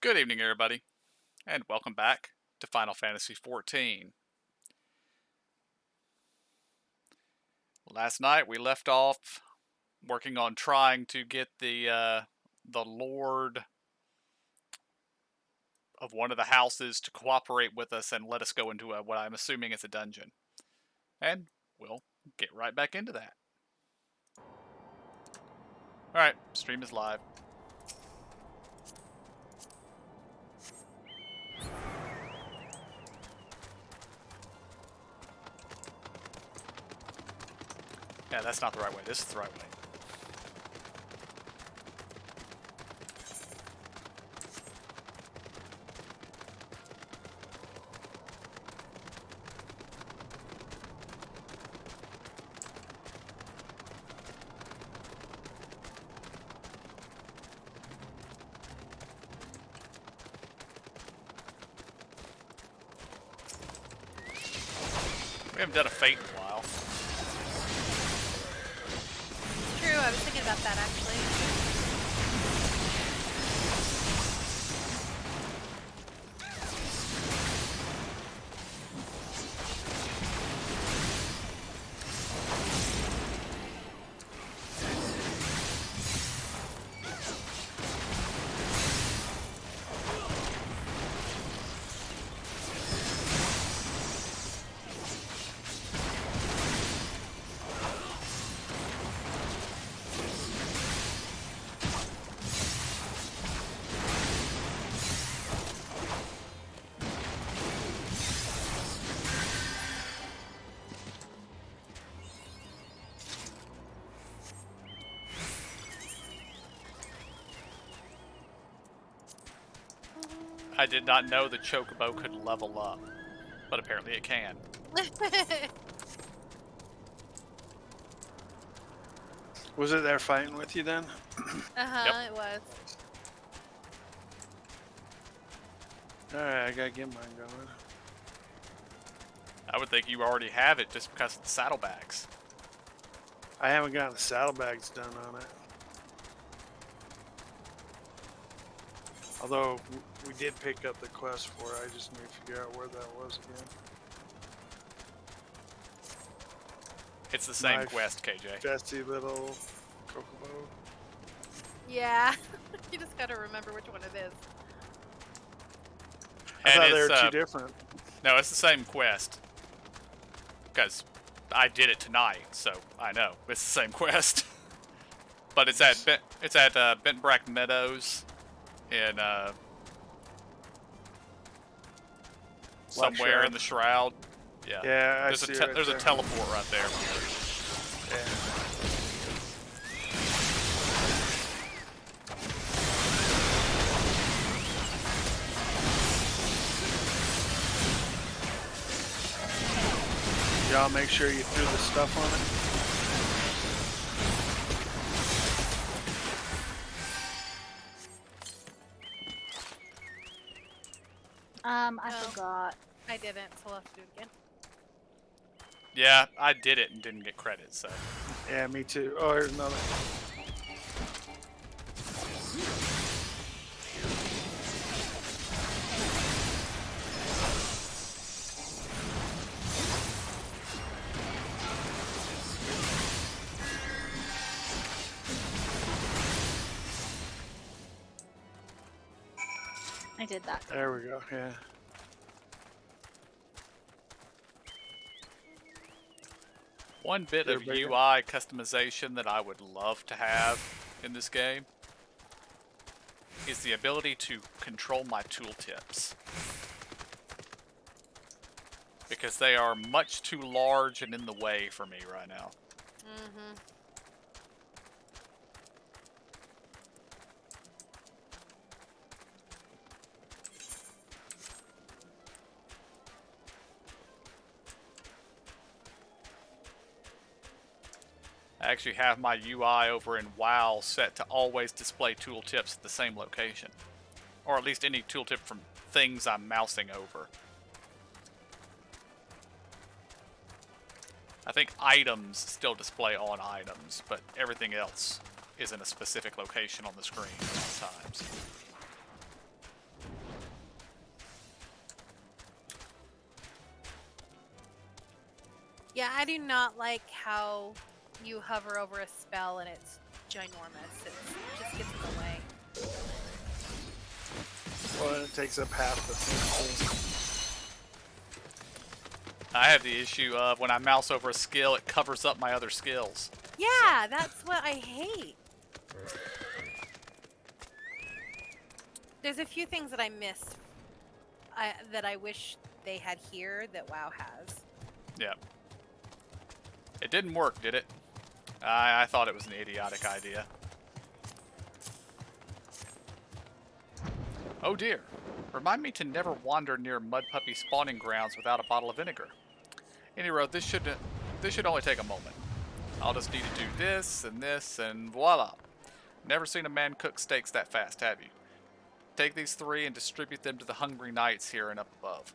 Good evening, everybody, and welcome back to Final Fantasy XIV. Last night we left off working on trying to get the Lord of one of the houses to cooperate with us and let us go into what I'm assuming is a dungeon. And we'll get right back into that. Alright, stream is live. Yeah, that's not the right way. This is the right way. We haven't done a fate in a while. True, I was thinking about that actually. I did not know the Chocobo could level up, but apparently it can. Was it there fighting with you then? It was. Alright, I gotta get mine going. I would think you already have it just because of the saddlebags. I haven't gotten the saddlebags done on it. Although, we did pick up the quest for it, I just need to figure out where that was again. It's the same My quest, KJ. Festy little Chocobo. Yeah. You just gotta remember which one it is. I thought they were it's, two different. No, it's the same quest. Because I did it tonight, so I know. It's the same quest. But it's at Bentbrack Meadows in somewhere in the Shroud. Yeah. Yeah, I There's see there's a teleport right there. Yeah. Y'all make sure you threw the stuff on it. No. I forgot. I didn't, so we'll have to do it again. Yeah, I did it and didn't get credit, so. Yeah, me too. Oh, here's another. I did that. There we go, yeah. One bit of Everybody- UI customization that I would love to have in this game is the ability to control my tooltips. Because they are much too large and in the way for me right now. Mm-hmm. I actually have my UI over in WoW set to always display tooltips at the same location. Or at least any tooltip from things I'm mousing over. I think items still display on items, but everything else is in a specific location on the screen at all times. Yeah, I do not like how you hover over a spell and it's ginormous. It just gets in the way. Well, and it takes up half the thing. I have the issue of when I mouse over a skill, it covers up my other skills. Yeah, that's what I hate. There's a few things that I missed that I wish they had here that WoW has. Yeah. It didn't work, did it? I thought it was an idiotic idea. Oh dear. Remind me to never wander near mud puppy spawning grounds without a bottle of vinegar. Anyway, this should only take a moment. I'll just need to do this, and voila. Never seen a man cook steaks that fast, have you? Take these 3 and distribute them to the hungry knights here and up above.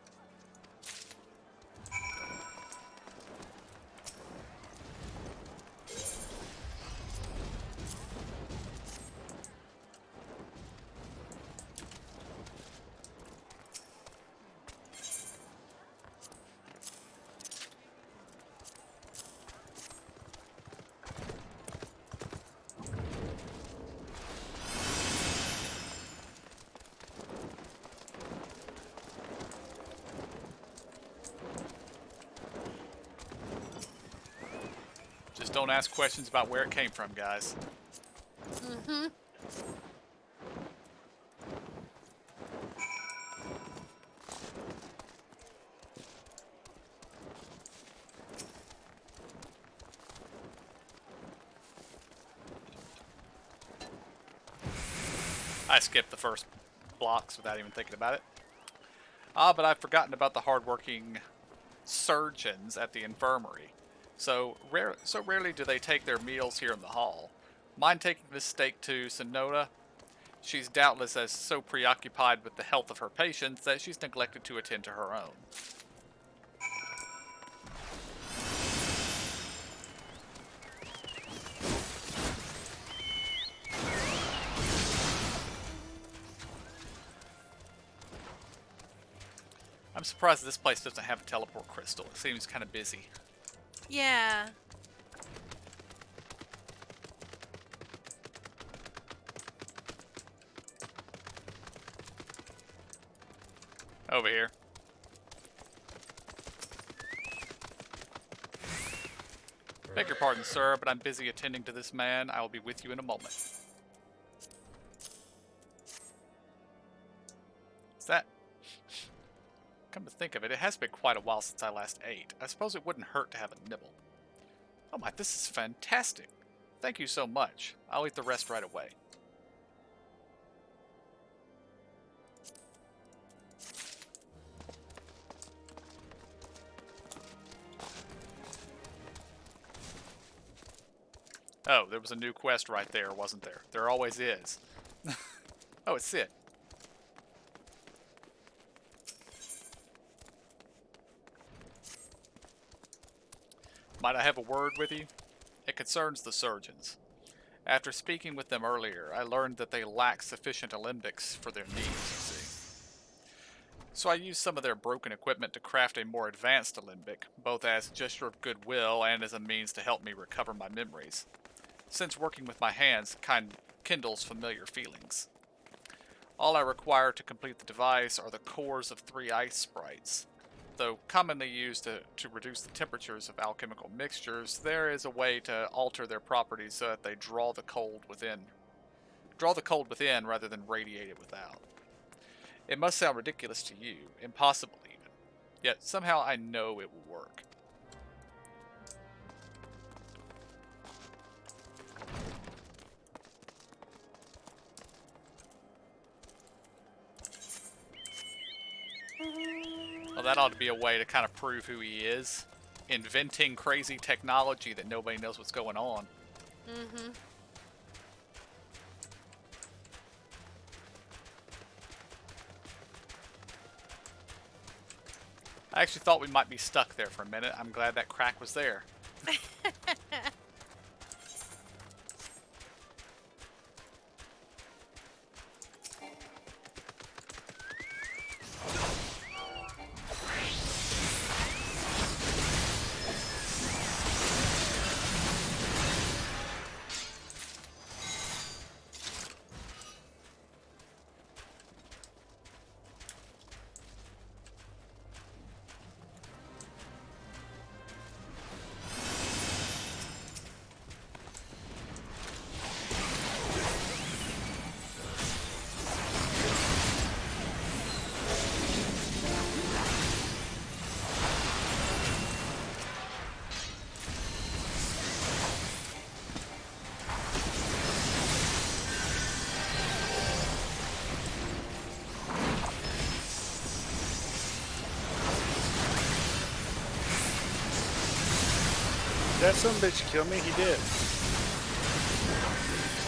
Just don't ask questions about where it came from, guys. Mm-hmm. I skipped the first blocks without even thinking about it. Ah, but I've forgotten about the hardworking surgeons at the infirmary. So rarely do they take their meals here in the hall. Mind taking this steak to Sonota? She's doubtless as so preoccupied with the health of her patients that she's neglected to attend to her own. I'm surprised this place doesn't have a teleport crystal. It seems kind of busy. Yeah. Over here. Beg your pardon, sir, but I'm busy attending to this man. I will be with you in a moment. Is that... Come to think of it, it has been quite a while since I last ate. I suppose it wouldn't hurt to have a nibble. Oh my, this is fantastic. Thank you so much. I'll eat the rest right away. Oh, there was a new quest right there, wasn't there? There always is. Oh, it's Sid. Might I have a word with you? It concerns the surgeons. After speaking with them earlier, I learned that they lack sufficient alembics for their needs, you see. So I used some of their broken equipment to craft a more advanced alembic, both as a gesture of goodwill and as a means to help me recover my memories. Since working with my hands kindles familiar feelings. All I require to complete the device are the cores of 3 ice sprites. Though commonly used to reduce the temperatures of alchemical mixtures, there is a way to alter their properties so that they draw the cold within. Draw the cold within rather than radiate it without. It must sound ridiculous to you, impossible even. Yet somehow I know it will work. Well, that ought to be a way to kind of prove who he is. Inventing crazy technology that nobody knows what's going on. Mm-hmm. I actually thought we might be stuck there for a minute. I'm glad that crack was there. That some bitch kill me? He did.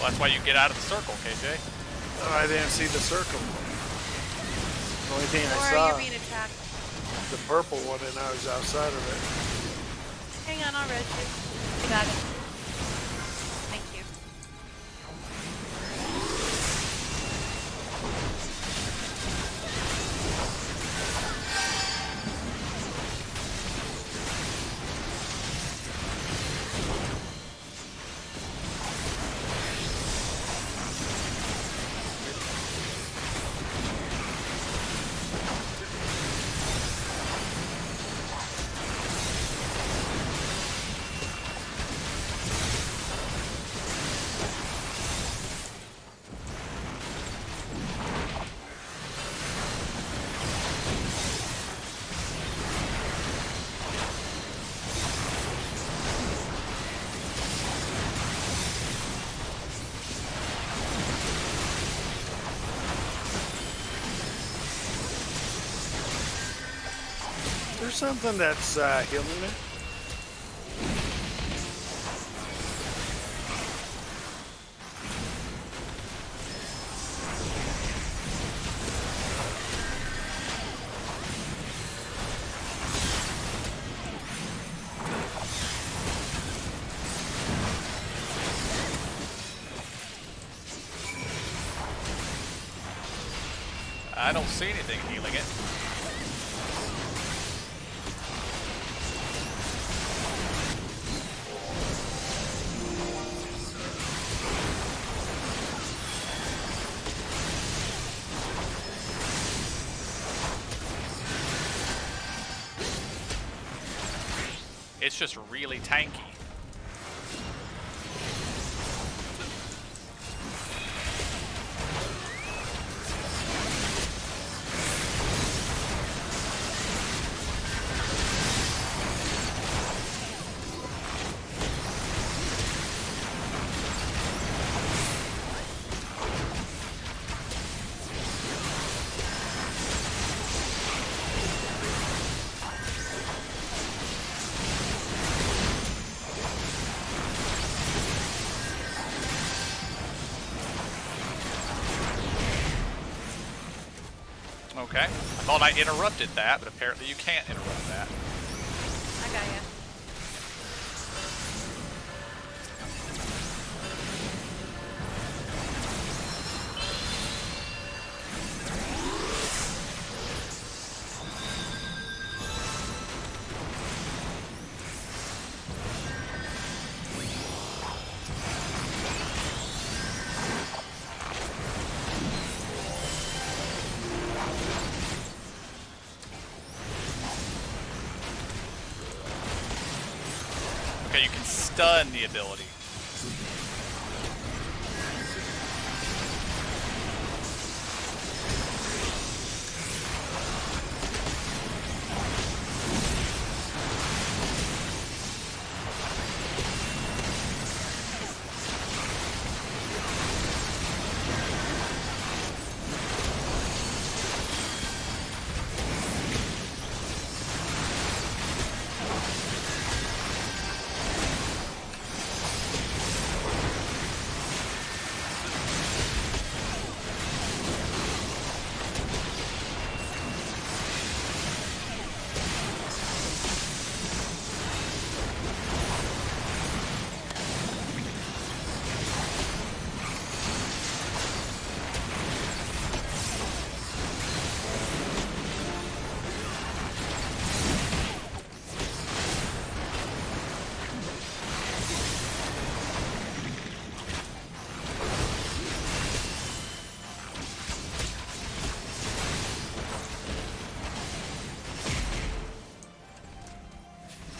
Well, that's why you get out of the circle, KJ. Oh, I didn't see the circle. The only thing Or I are saw, you being attacked? the purple one, and I was outside of it. Hang on, I'll res you. I got it. Thank you. There's something that's healing me. I don't see anything healing it. It's just really tanky. Okay. I thought I interrupted that, but apparently you can't interrupt that. I got ya. Okay, you can stun the ability.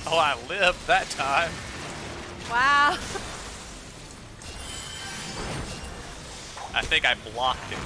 Oh, I lived that time. Wow. I think I blocked it.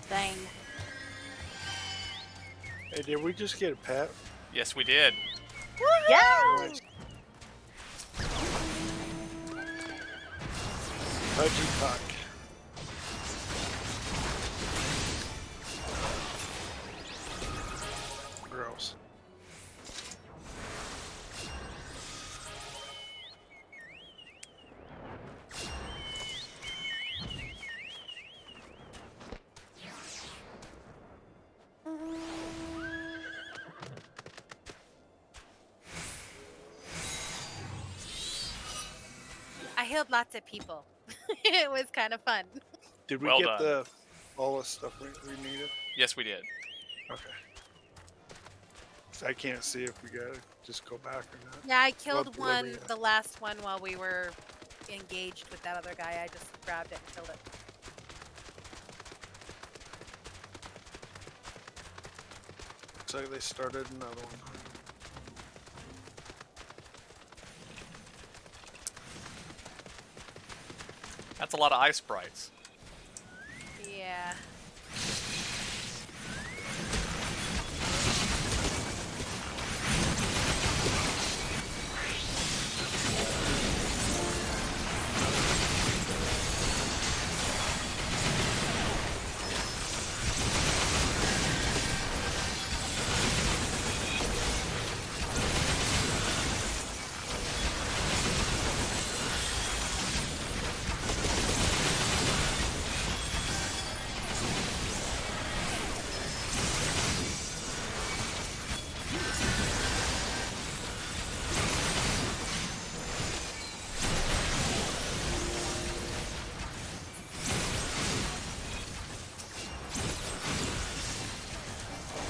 Dang. Hey, did we just get a pet? Yes, we did. Yeah! Nice. Pudgy Puck. Gross. I healed lots of people. It was kind of fun. Did we Well get done. all the stuff we needed? Yes, we did. Okay. So I can't see if we gotta just go back or not. Yeah, I killed Well, one, yeah. the last one, while we were engaged with that other guy. I just grabbed it and killed it. Looks like they started another one. That's a lot of ice sprites. Yeah.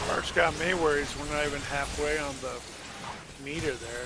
Part's got me worried is we're not even halfway on the meter there.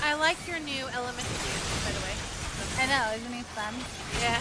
I like your new element suit, by the way. I know, isn't he fun? Yeah.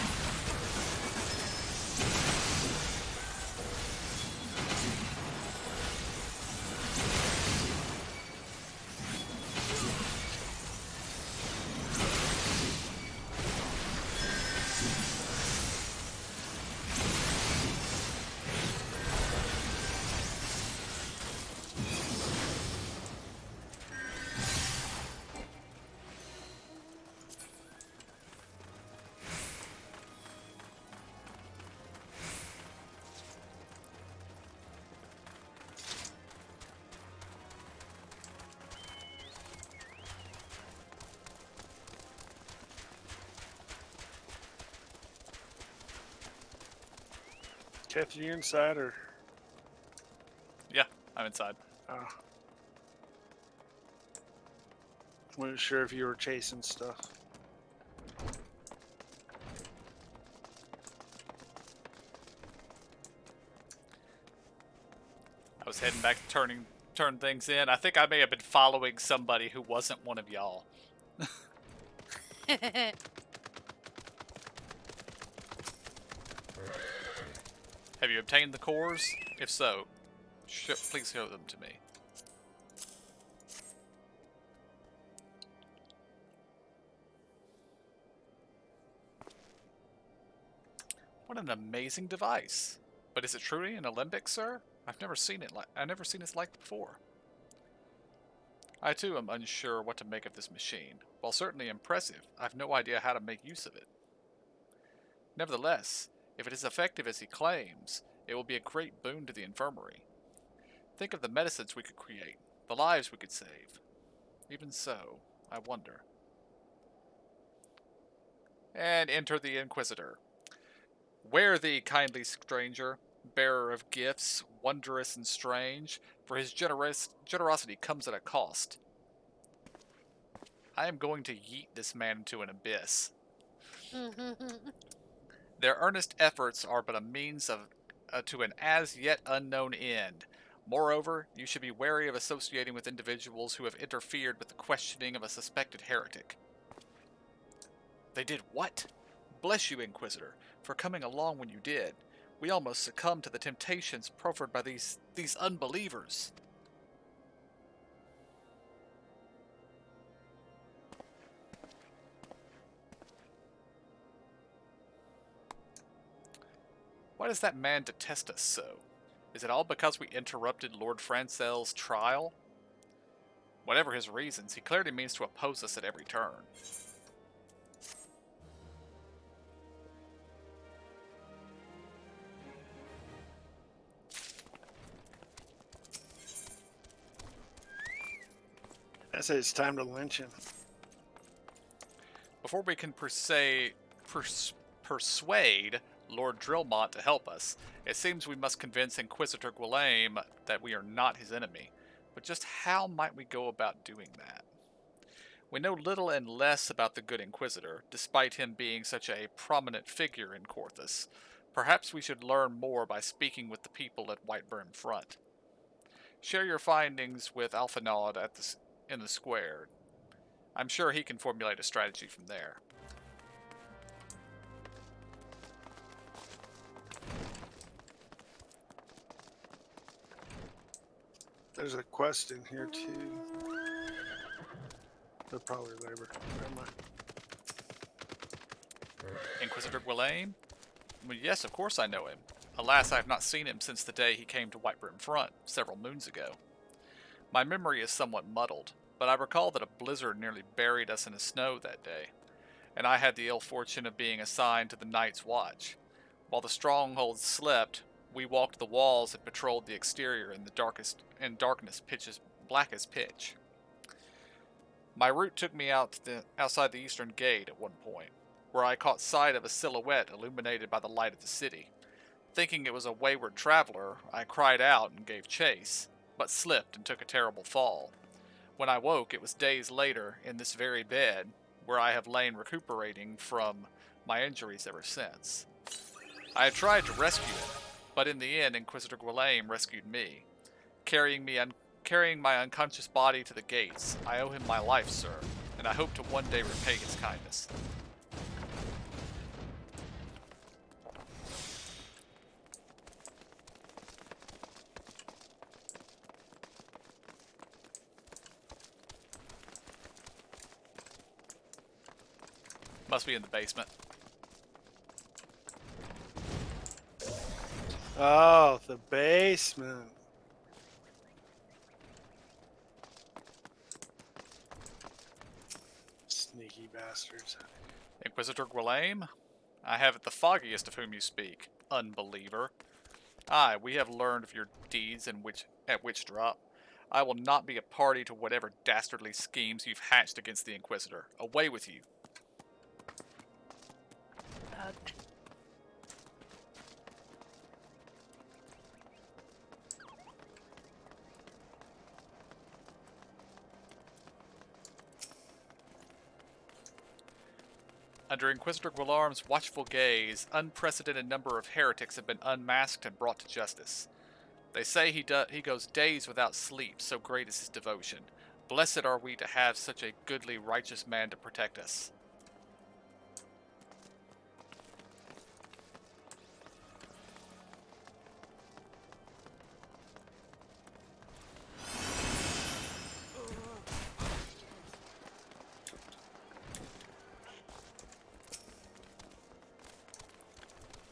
Kathy, you inside or? Yeah, I'm inside. Wasn't sure if you were chasing stuff. I was heading back to turn things in. I think I may have been following somebody who wasn't one of y'all. Have you obtained the cores? If so, please show them to me. What an amazing device. But is it truly an alembic, sir? I've never seen it like before. I too am unsure what to make of this machine. While certainly impressive, I've no idea how to make use of it. Nevertheless, if it is effective as he claims, it will be a great boon to the infirmary. Think of the medicines we could create, the lives we could save. Even so, I wonder. And enter the Inquisitor. Ware thee, kindly stranger, bearer of gifts, wondrous and strange, for his generosity comes at a cost. I am going to yeet this man into an abyss. Their earnest efforts are but a means to an as yet unknown end. Moreover, you should be wary of associating with individuals who have interfered with the questioning of a suspected heretic. They did what? Bless you, Inquisitor, for coming along when you did. We almost succumbed to the temptations proffered by these unbelievers. Why does that man detest us so? Is it all because we interrupted Lord Francel's trial? Whatever his reasons, he clearly means to oppose us at every turn. I say it's time to lynch him. Before we can persuade Lord Drillmont to help us, it seems we must convince Inquisitor Guillaume that we are not his enemy. But just how might we go about doing that? We know little and less about the good Inquisitor, despite him being such a prominent figure in Corthus. Perhaps we should learn more by speaking with the people at Whiteburn Front. Share your findings with Alphinaud in the square. I'm sure he can formulate a strategy from there. There's a quest in here too. They're probably labor. Never mind. Inquisitor Guillaume? Well, yes, of course I know him. Alas, I have not seen him since the day he came to Whiteburn Front, several moons ago. My memory is somewhat muddled, but I recall that a blizzard nearly buried us in the snow that day, and I had the ill fortune of being assigned to the night's watch. While the stronghold slept, we walked the walls and patrolled the exterior in darkness black as pitch. My route took me outside the eastern gate at one point, where I caught sight of a silhouette illuminated by the light of the city. Thinking it was a wayward traveler, I cried out and gave chase, but slipped and took a terrible fall. When I woke, it was days later in this very bed, where I have lain recuperating from my injuries ever since. I had tried to rescue him, but in the end Inquisitor Guillaume rescued me. Carrying my unconscious body to the gates, I owe him my life, sir, and I hope to one day repay his kindness. Must be in the basement. Oh, the basement. Sneaky bastards. Inquisitor Guillaume? I haven't the foggiest of whom you speak, unbeliever. Aye, we have learned of your deeds at Witch Drop. I will not be a party to whatever dastardly schemes you've hatched against the Inquisitor. Away with you. Under Inquisitor Guillarme's watchful gaze, unprecedented number of heretics have been unmasked and brought to justice. They say he goes days without sleep, so great is his devotion. Blessed are we to have such a goodly, righteous man to protect us.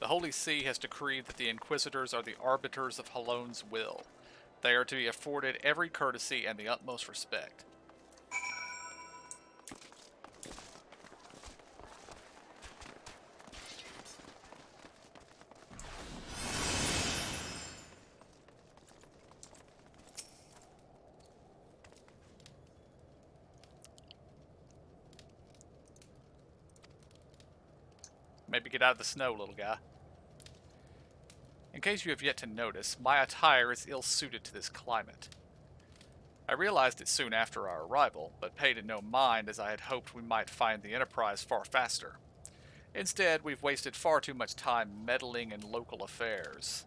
The Holy See has decreed that the Inquisitors are the arbiters of Halone's will. They are to be afforded every courtesy and the utmost respect. Maybe get out of the snow, little guy. In case you have yet to notice, my attire is ill-suited to this climate. I realized it soon after our arrival, but paid it no mind as I had hoped we might find the Enterprise far faster. Instead, we've wasted far too much time meddling in local affairs.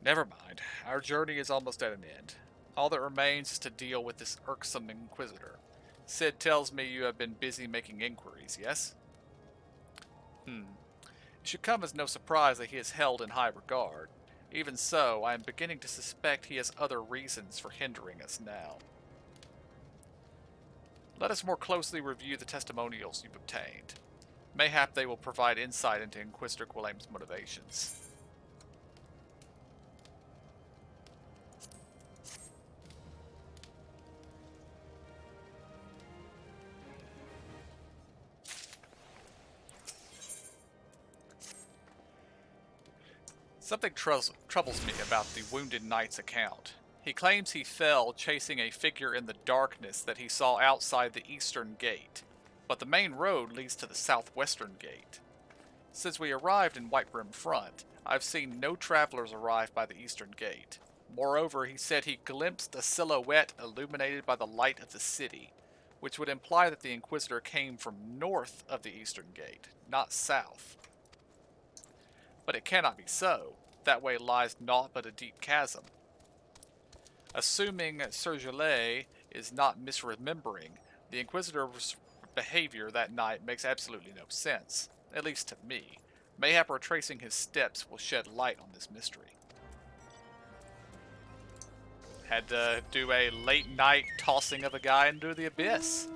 Never mind, our journey is almost at an end. All that remains is to deal with this irksome Inquisitor. Sid tells me you have been busy making inquiries, yes? It should come as no surprise that he is held in high regard. Even so, I am beginning to suspect he has other reasons for hindering us now. Let us more closely review the testimonials you've obtained. Mayhap they will provide insight into Inquisitor Gwillem's motivations. Something troubles me about the Wounded Knight's account. He claims he fell chasing a figure in the darkness that he saw outside the eastern gate, but the main road leads to the southwestern gate. Since we arrived in White Brim Front, I've seen no travelers arrive by the eastern gate. Moreover, he said he glimpsed a silhouette illuminated by the light of the city, which would imply that the Inquisitor came from north of the eastern gate, not south. But it cannot be so. That way lies naught but a deep chasm. Assuming Sir Gelais is not misremembering, the Inquisitor's behavior that night makes absolutely no sense, at least to me. Mayhap retracing his steps will shed light on this mystery. Had to do a late night tossing of a guy into the abyss.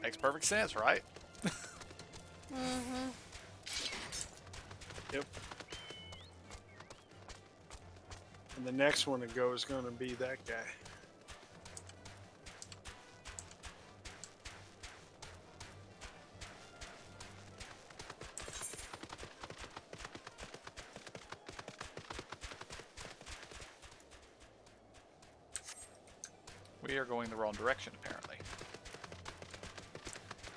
Makes perfect sense, right? Mm-hmm. Yep. And the next one to go is going to be that guy. We are going the wrong direction, apparently.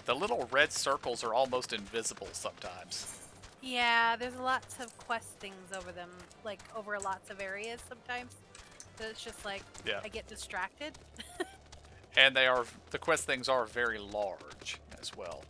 The little red circles are almost invisible sometimes. Yeah, there's lots of quest things over them, like over lots of areas sometimes. So it's just like, Yeah. I get distracted. And the quest things are very large as well.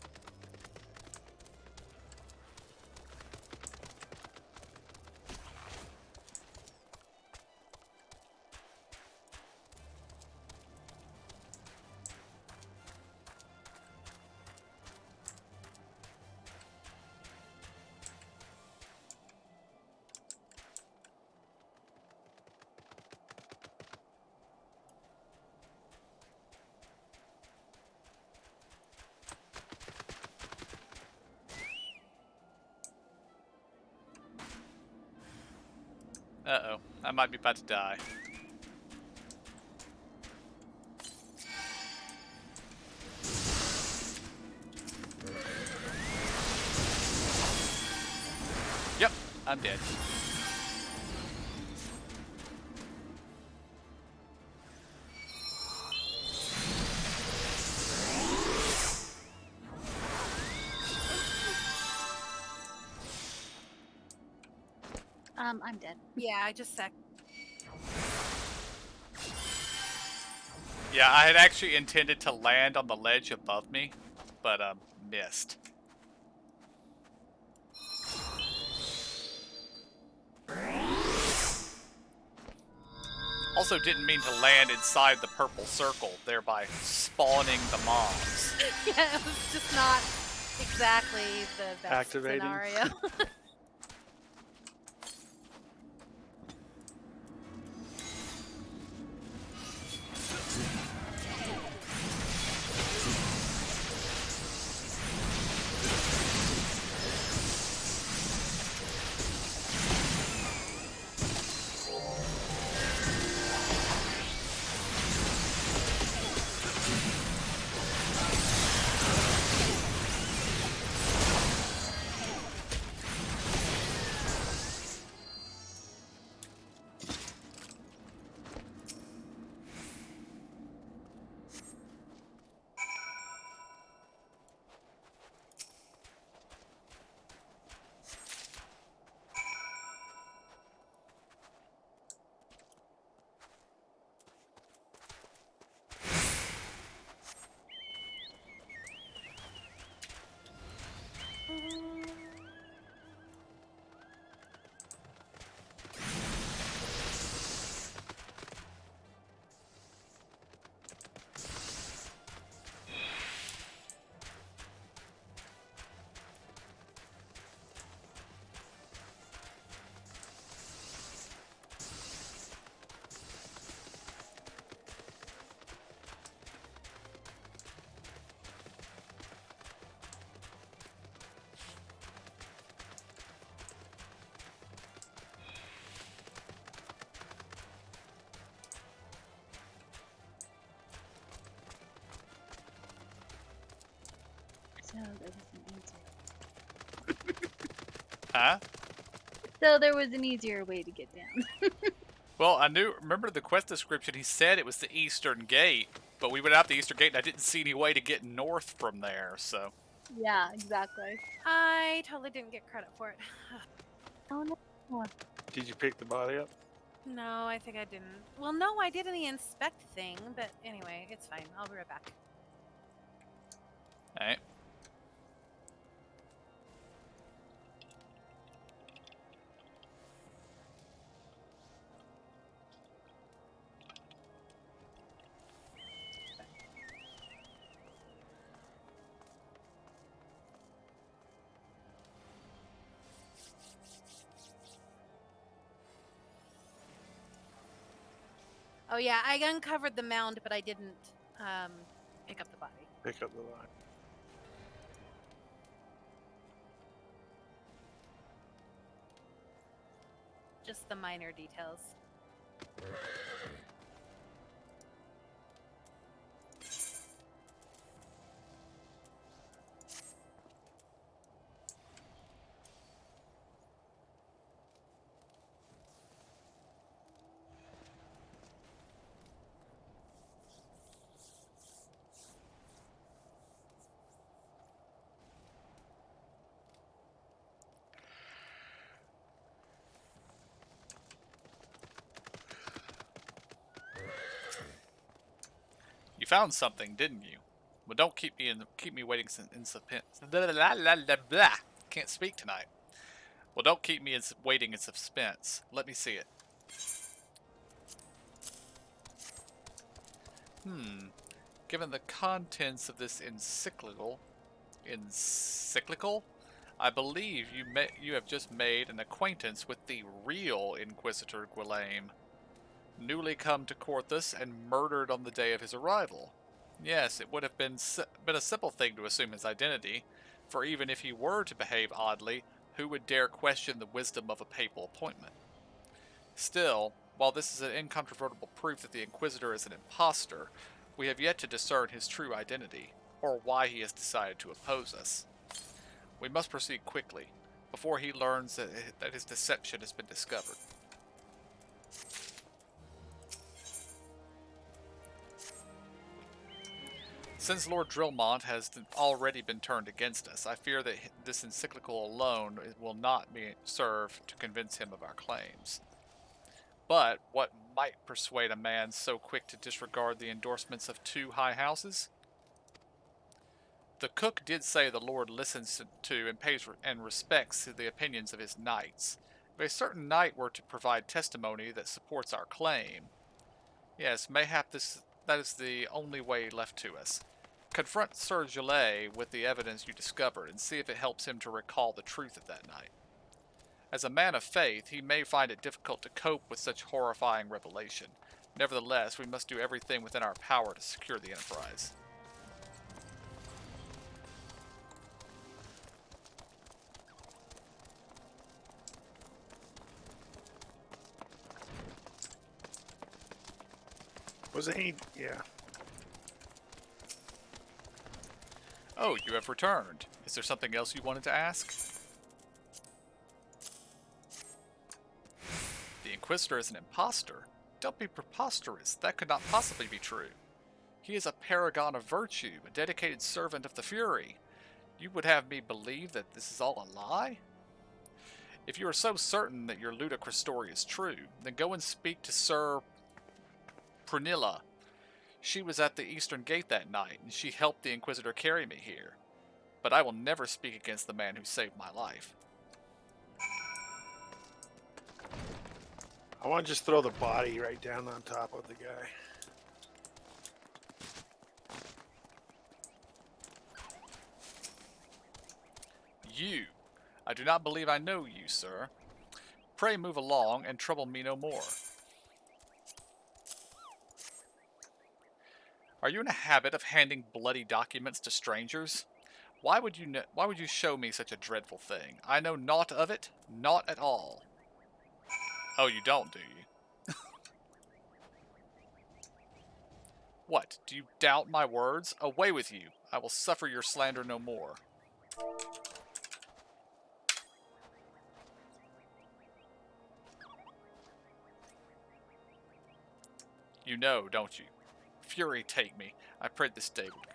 Uh-oh, I might be about to die. Yep, I'm dead. I'm dead. Yeah, I just sec. Yeah, I had actually intended to land on the ledge above me, but missed. Also didn't mean to land inside the purple circle, thereby spawning the mobs. Yeah, it was just not exactly the best Activating. scenario. Huh? So there was an easier way to get down. Well, remember the quest description, he said it was the Eastern Gate, but we went out the Eastern Gate and I didn't see any way to get north from there, so. Yeah, exactly. I totally didn't get credit for it. Oh no. Did you pick the body up? No, I think I didn't. Well, no, I did in the inspect thing, but anyway, it's fine. I'll be right back. Alright. Oh yeah, I uncovered the mound, but I didn't pick up the body. Pick up the line. Just the minor details. You found something, didn't you? Well, don't keep me waiting in suspense. Can't speak tonight. Well, don't keep me waiting in suspense. Let me see it. Given the contents of this encyclical, I believe you have just made an acquaintance with the real Inquisitor Guillaume, newly come to Corthus and murdered on the day of his arrival. Yes, it would have been a simple thing to assume his identity, for even if he were to behave oddly, who would dare question the wisdom of a papal appointment? Still, while this is an incontrovertible proof that the Inquisitor is an impostor, we have yet to discern his true identity, or why he has decided to oppose us. We must proceed quickly, before he learns that his deception has been discovered. Since Lord Drillmont has already been turned against us, I fear that this encyclical alone will not serve to convince him of our claims. But what might persuade a man so quick to disregard the endorsements of two high houses? The cook did say the Lord listens to and pays and respects the opinions of his knights. If a certain knight were to provide testimony that supports our claim, yes, mayhap that is the only way left to us. Confront Sir Gillet with the evidence you discovered and see if it helps him to recall the truth of that night. As a man of faith, he may find it difficult to cope with such horrifying revelation. Nevertheless, we must do everything within our power to secure the Enterprise. Was he? Yeah. Oh, you have returned. Is there something else you wanted to ask? The Inquisitor is an impostor. Don't be preposterous. That could not possibly be true. He is a paragon of virtue, a dedicated servant of the Fury. You would have me believe that this is all a lie? If you are so certain that your ludicrous story is true, then go and speak to Sir Prunilla. She was at the Eastern Gate that night, and she helped the Inquisitor carry me here. But I will never speak against the man who saved my life. I want to just throw the body right down on top of the guy. You. I do not believe I know you, sir. Pray move along and trouble me no more. Are you in a habit of handing bloody documents to strangers? Why would you show me such a dreadful thing? I know naught of it, not at all. Oh, you don't, do you? What, do you doubt my words? Away with you. I will suffer your slander no more. You know, don't you? Fury take me. I prayed this day would.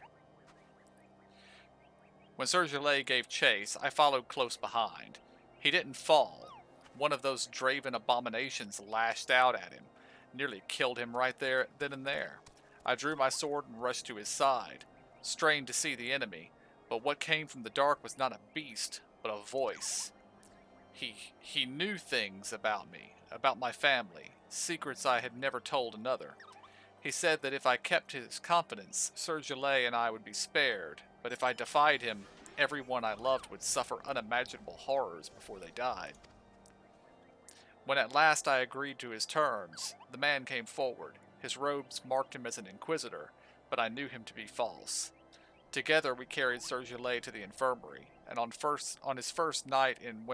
When Sir Gillet gave chase, I followed close behind. He didn't fall. One of those draven abominations lashed out at him, nearly killed him right there, then and there. I drew my sword and rushed to his side, strained to see the enemy, but what came from the dark was not a beast, but a voice. He knew things about me, about my family, secrets I had never told another. He said that if I kept his confidence, Sir Gillet and I would be spared, but if I defied him, everyone I loved would suffer unimaginable horrors before they died. When at last I agreed to his terms, the man came forward. His robes marked him as an inquisitor, but I knew him to be false. Together we carried Sir Gillet to the infirmary, and on his first night in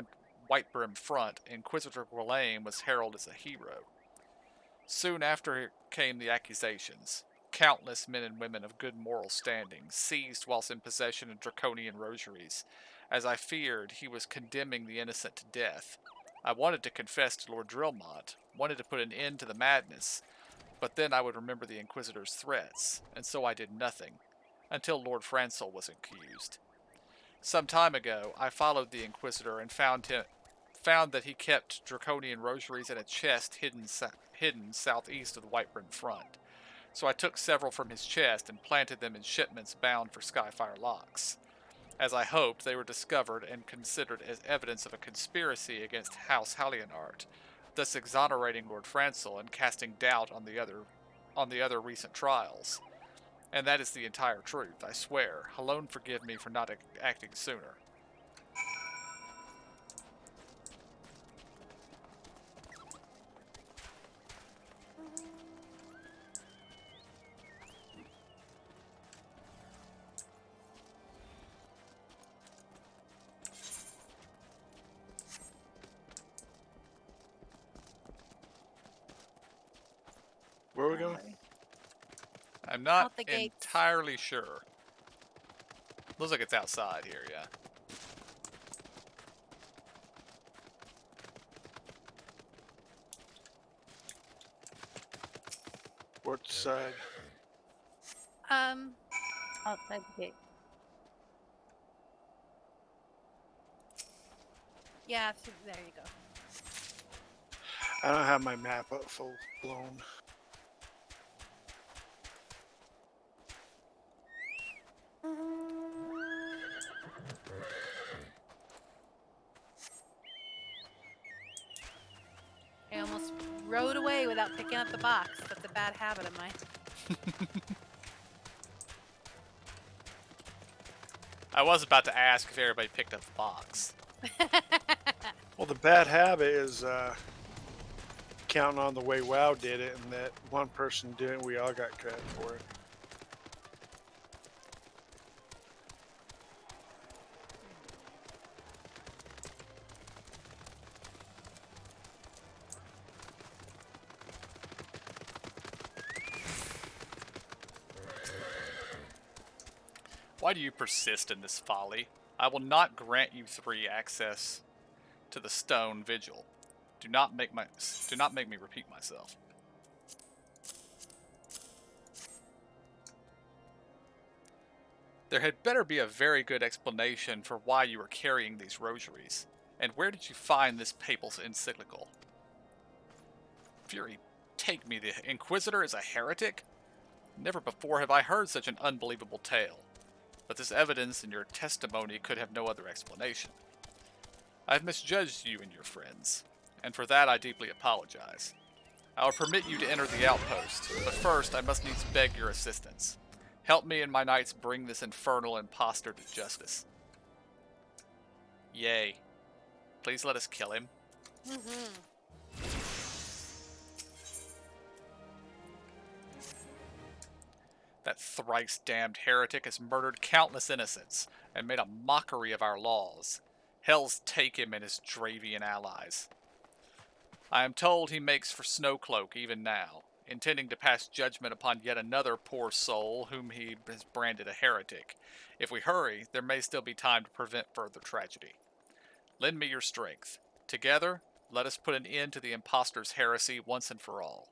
Whitebrim Front, Inquisitor Guillaume was heralded as a hero. Soon after came the accusations. Countless men and women of good moral standing, seized whilst in possession of draconian rosaries. As I feared, he was condemning the innocent to death. I wanted to confess to Lord Drillmont, wanted to put an end to the madness, but then I would remember the Inquisitor's threats, and so I did nothing, until Lord Francel was accused. Some time ago, I followed the Inquisitor and found that he kept draconian rosaries in a chest hidden southeast of the Whitebrim Front. So I took several from his chest and planted them in shipments bound for Skyfire Locks. As I hoped, they were discovered and considered as evidence of a conspiracy against House Hallionart, thus exonerating Lord Francel and casting doubt on the other recent trials. And that is the entire truth, I swear. Alone forgive me for not acting sooner. Where are we going? I'm not Out the gates. entirely sure. Looks like it's outside here, yeah. What side? Outside the gate. Yeah, there you go. I don't have my map up full blown. I almost rode away without picking up the box. That's a bad habit of mine. I was about to ask if everybody picked up the box. Well, the bad habit is counting on the way WoW did it, and that one person didn't. We all got credit for it. Why do you persist in this folly? I will not grant you 3 access to the stone vigil. Do not make me repeat myself. There had better be a very good explanation for why you are carrying these rosaries. And where did you find this papal encyclical? Fury, take me, the Inquisitor is a heretic? Never before have I heard such an unbelievable tale. But this evidence in your testimony could have no other explanation. I have misjudged you and your friends, and for that I deeply apologize. I will permit you to enter the outpost, but first I must needs beg your assistance. Help me and my knights bring this infernal impostor to justice. Yea. Please let us kill him. That thrice-damned heretic has murdered countless innocents and made a mockery of our laws. Hells take him and his Dravian allies. I am told he makes for Snowcloak even now, intending to pass judgment upon yet another poor soul whom he has branded a heretic. If we hurry, there may still be time to prevent further tragedy. Lend me your strength. Together, let us put an end to the impostor's heresy once and for all.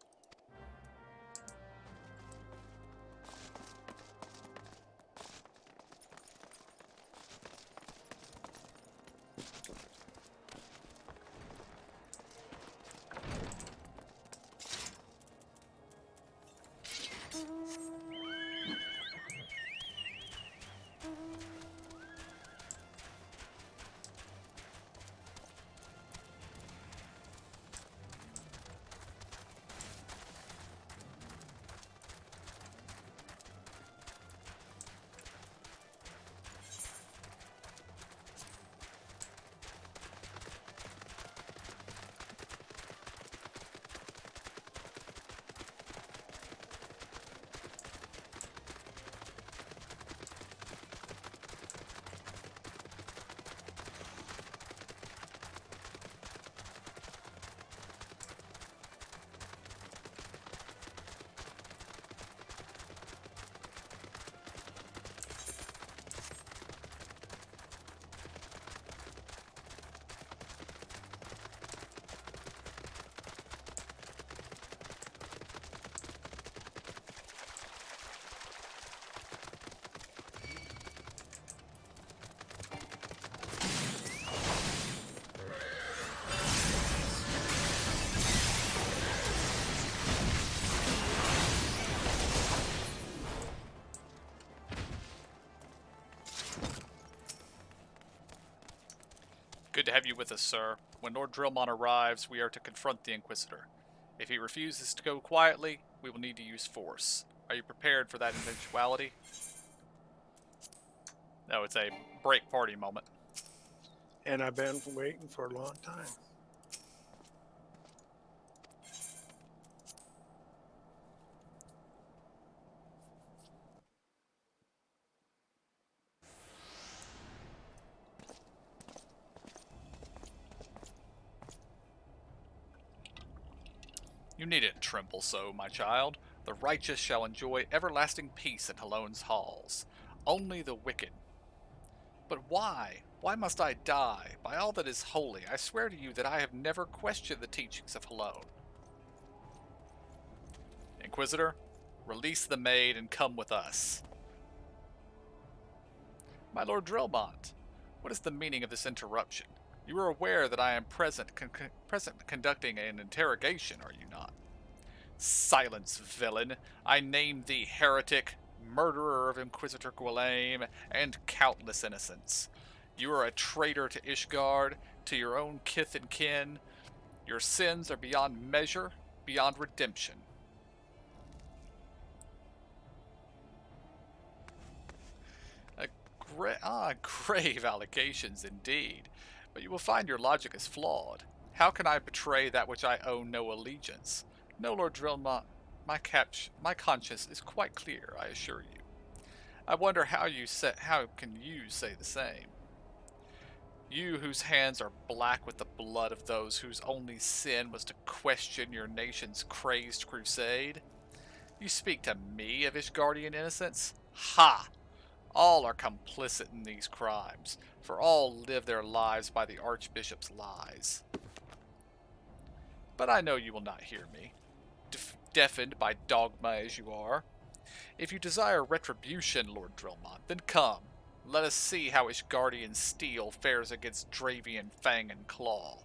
to have you with us, sir. When Lord Drillmon arrives, we are to confront the Inquisitor. If he refuses to go quietly, we will need to use force. Are you prepared for that eventuality? No, it's a break party moment. And I've been waiting for a long time. You needn't tremble so, my child. The righteous shall enjoy everlasting peace in Halone's halls. Only the wicked. But why? Why must I die? By all that is holy, I swear to you that I have never questioned the teachings of Halone. Inquisitor, release the maid and come with us. My Lord Drillmont, what is the meaning of this interruption? You are aware that I am present conducting an interrogation, are you not? Silence, villain! I name thee heretic, murderer of Inquisitor Guilame, and countless innocents. You are a traitor to Ishgard, to your own kith and kin. Your sins are beyond measure, beyond redemption. Grave allegations indeed. But you will find your logic is flawed. How can I betray that which I owe no allegiance? No, Lord Drillmont, my conscience is quite clear, I assure you. I wonder how can you say the same? You whose hands are black with the blood of those whose only sin was to question your nation's crazed crusade? You speak to me of Ishgardian innocence? Ha! All are complicit in these crimes, for all live their lives by the Archbishop's lies. But I know you will not hear me, deafened by dogma as you are. If you desire retribution, Lord Drillmont, then come. Let us see how Ishgardian steel fares against Dravian fang and claw.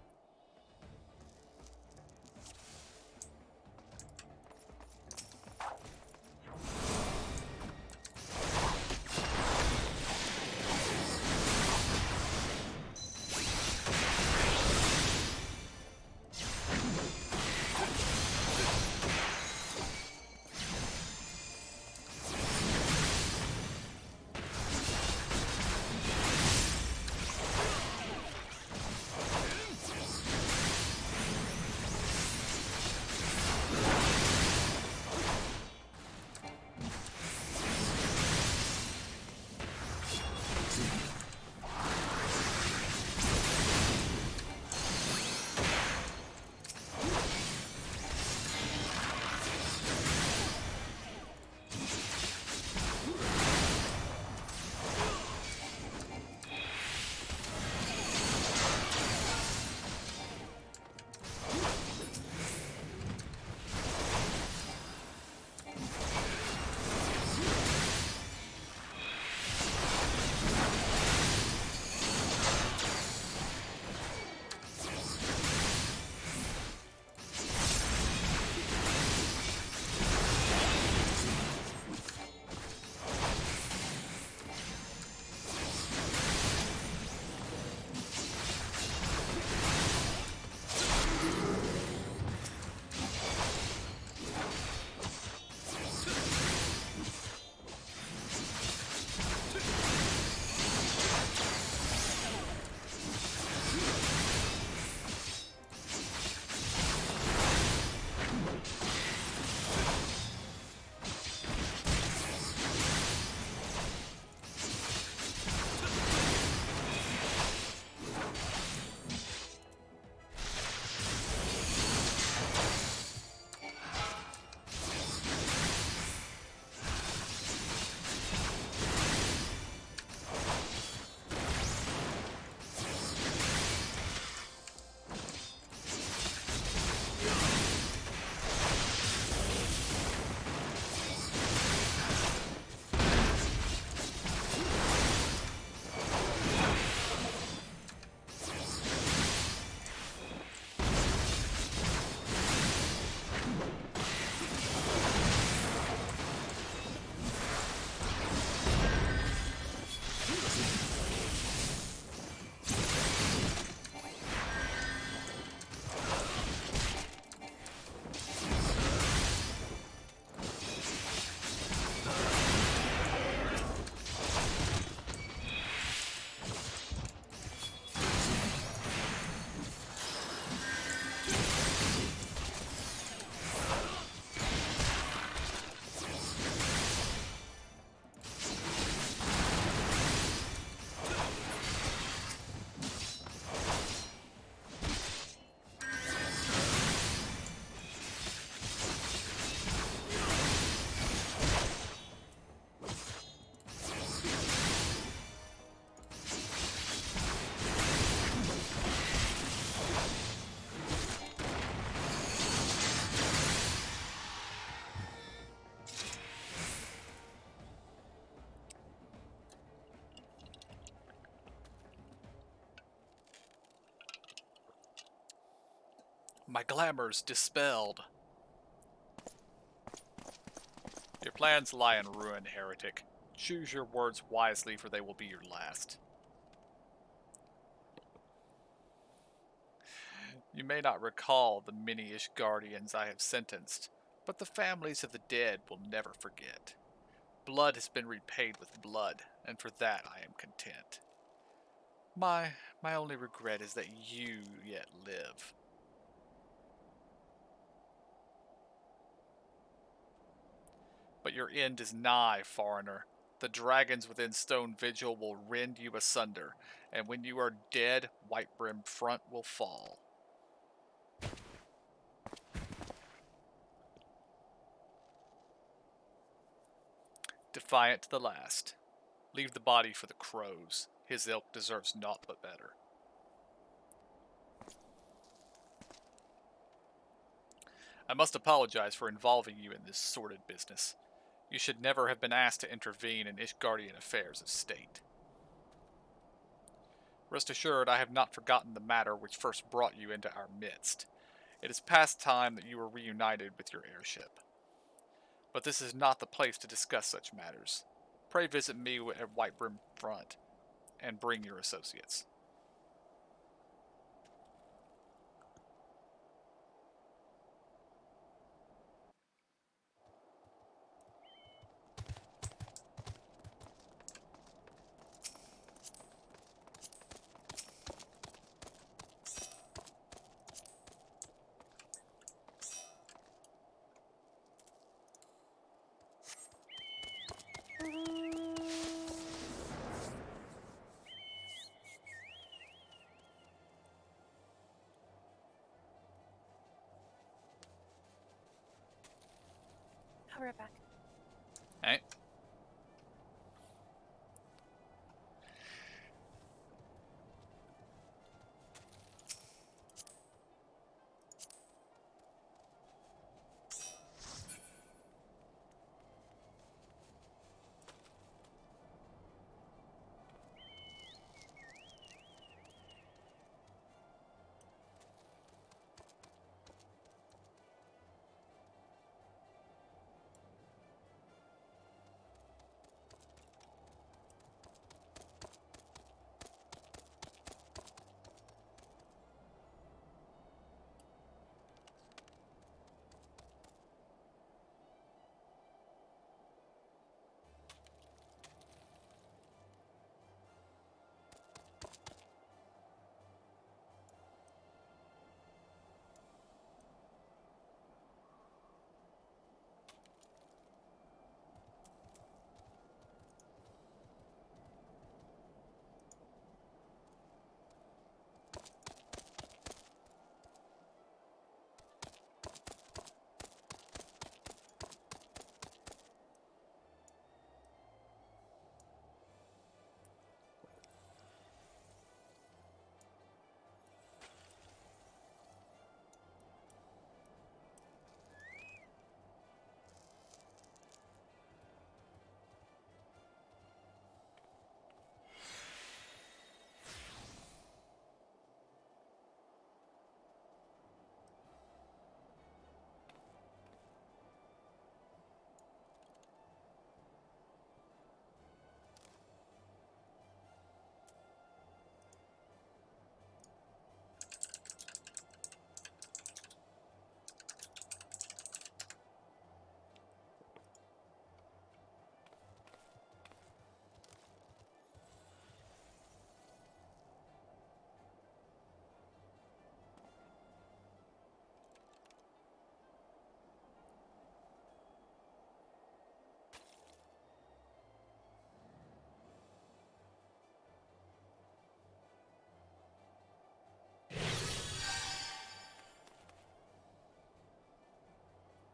My glamour's dispelled. Your plans lie in ruin, heretic. Choose your words wisely, for they will be your last. You may not recall the many Ishgardians I have sentenced, but the families of the dead will never forget. Blood has been repaid with blood, and for that I am content. My only regret is that you yet live. But your end is nigh, foreigner. The dragons within Stone Vigil will rend you asunder, and when you are dead, White-Brimmed Front will fall. Defiant to the last. Leave the body for the crows. His ilk deserves naught but better. I must apologize for involving you in this sordid business. You should never have been asked to intervene in Ishgardian affairs of state. Rest assured, I have not forgotten the matter which first brought you into our midst. It is past time that you were reunited with your heirship. But this is not the place to discuss such matters. Pray visit me at White-Brimmed Front, and bring your associates. I'll be right back. Alright.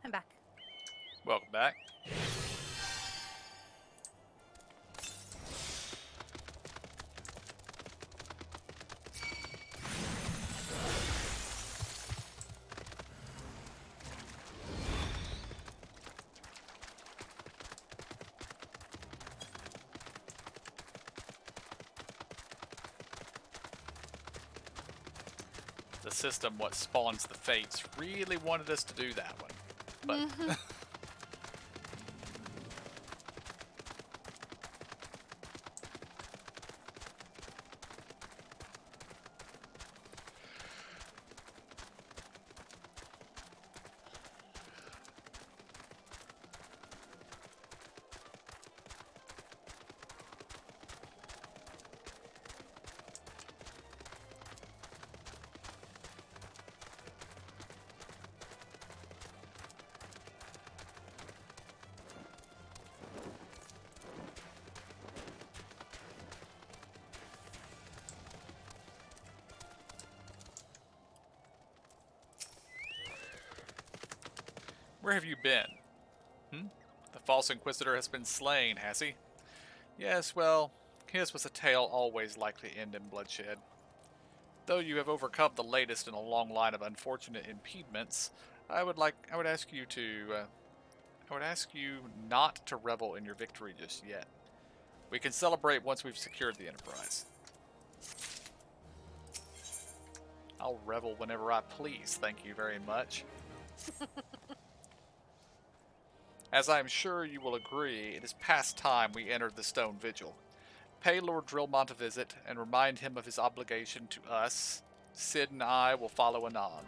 I'm back. Welcome back. the system what spawns the fates really wanted us to do that one. But where have you been? The false Inquisitor has been slain, has he? Yes, well, his was a tale always likely to end in bloodshed. Though you have overcome the latest in a long line of unfortunate impediments, I would ask you not to revel in your victory just yet. We can celebrate once we've secured the Enterprise. I'll revel whenever I please, thank you very much. As I am sure you will agree, it is past time we entered the Stone Vigil. Pay Lord Drillmont a visit and remind him of his obligation to us. Sid and I will follow anon.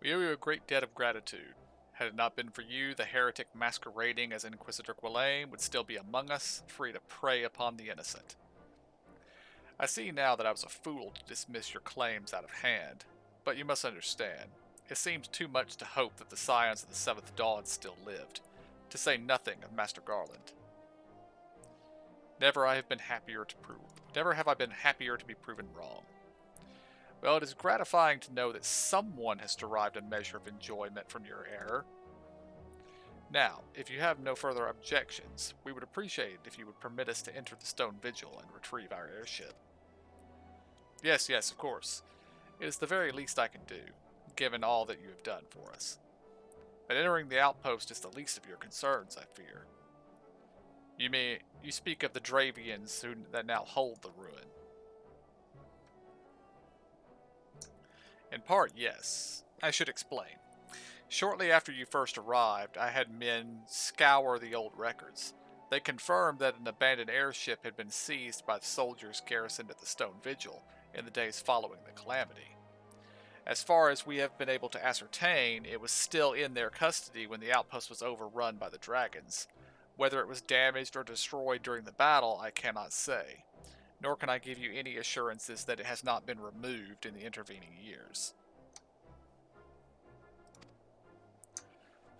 We owe you a great debt of gratitude. Had it not been for you, the heretic masquerading as Inquisitor Quillane would still be among us, free to prey upon the innocent. I see now that I was a fool to dismiss your claims out of hand, but you must understand, it seems too much to hope that the scions of the Seventh Dawn still lived, to say nothing of Master Garland. Never have I been happier to be proven wrong. Well, it is gratifying to know that someone has derived a measure of enjoyment from your error. Now, if you have no further objections, we would appreciate it if you would permit us to enter the Stone Vigil and retrieve our airship. Yes, of course. It is the very least I can do, given all that you have done for us. But entering the outpost is the least of your concerns, I fear. You speak of the Dravians that now hold the ruin. In part, yes. I should explain. Shortly after you first arrived, I had men scour the old records. They confirmed that an abandoned airship had been seized by the soldiers garrisoned at the Stone Vigil in the days following the calamity. As far as we have been able to ascertain, it was still in their custody when the outpost was overrun by the dragons. Whether it was damaged or destroyed during the battle, I cannot say. Nor can I give you any assurances that it has not been removed in the intervening years.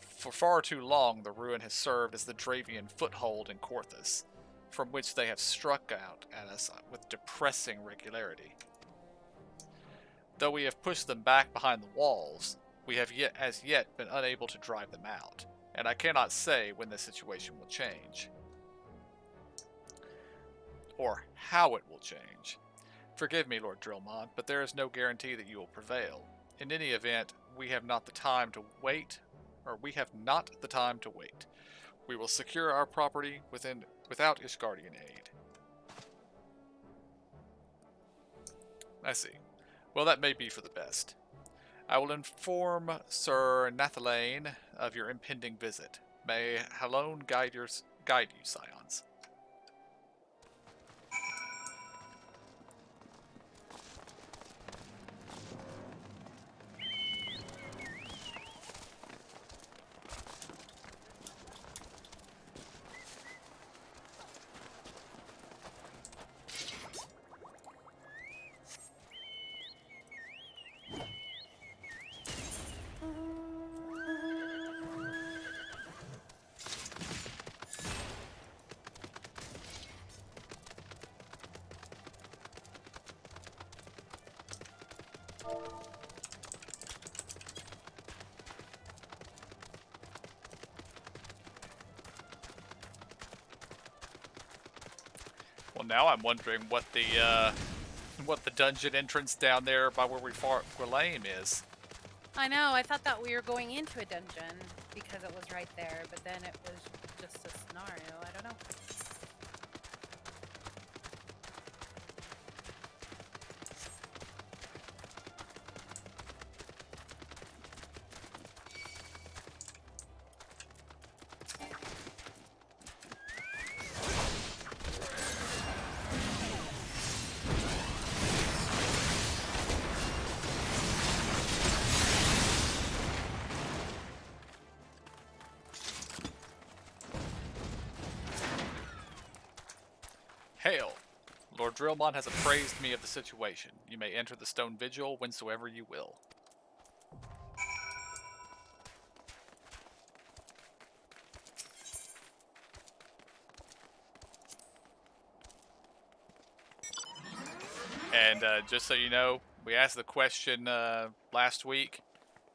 For far too long, the ruin has served as the Dravian foothold in Korthus, from which they have struck out at us with depressing regularity. Though we have pushed them back behind the walls, we have as yet been unable to drive them out, and I cannot say when the situation will change. Or how it will change. Forgive me, Lord Drillmont, but there is no guarantee that you will prevail. In any event, we have not the time to wait. We will secure our property without Ishgardian aid. I see. Well, that may be for the best. I will inform Sir Nathalane of your impending visit. May Halone guide you, scions. now I'm wondering what the dungeon entrance down there by where we fought Gwylame is. I know. I thought that we were going into a dungeon because it was right there, but then it was just a scenario. I don't know. Hail! Lord Drillmon has appraised me of the situation. You may enter the stone vigil whensoever you will. And just so you know, we asked the question last week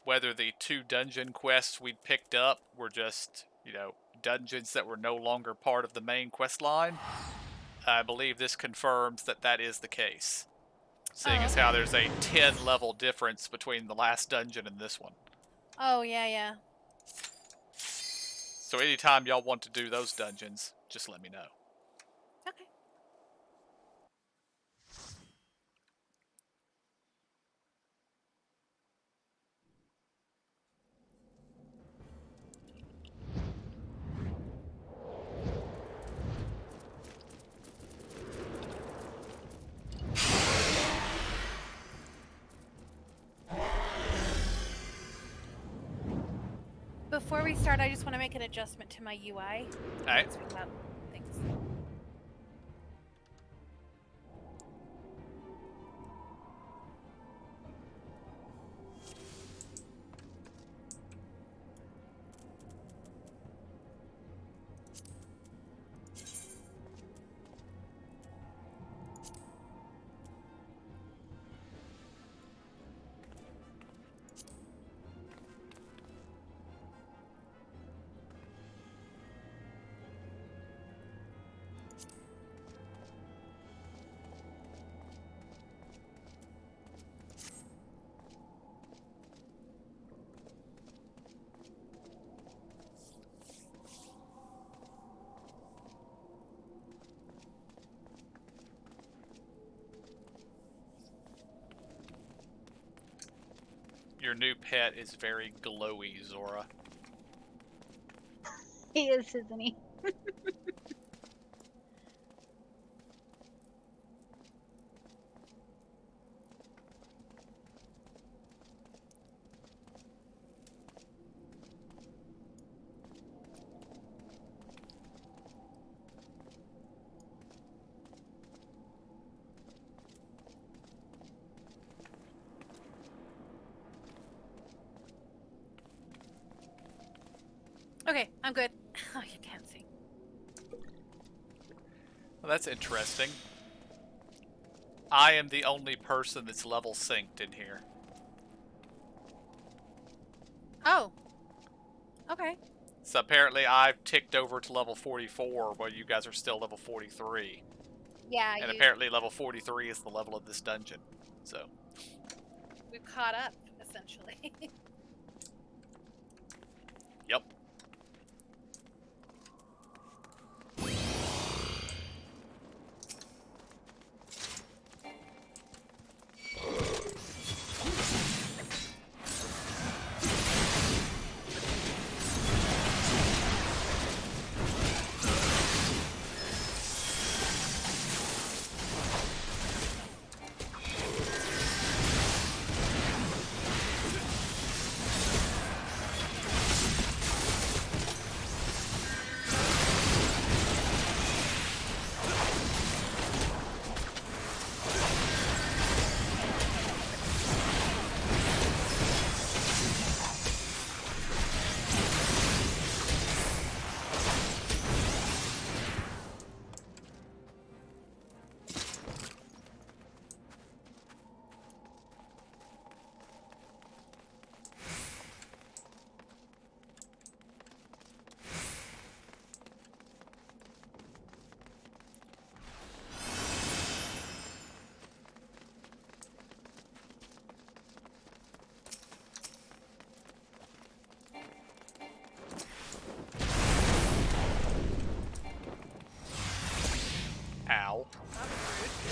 whether the 2 dungeon quests we'd picked up were just, dungeons that were no longer part of the main quest line. I believe this confirms that that is the case. Seeing as how there's a 10 level difference between the last dungeon and this one. Oh, yeah. So anytime y'all want to do those dungeons, just let me know. Okay. Before we start, I just want to make an adjustment to my UI. Alright. Thanks. Your new pet is very glowy, Zora. He is, isn't he? Okay, I'm good. Oh, you can't see. Well, that's interesting. I am the only person that's level synced in here. Oh. Okay. So apparently I've ticked over to level 44 while you guys are still level 43. Yeah, And apparently level 43 is the level of this dungeon. So we've caught up, essentially. Yep. asshole. That was rude.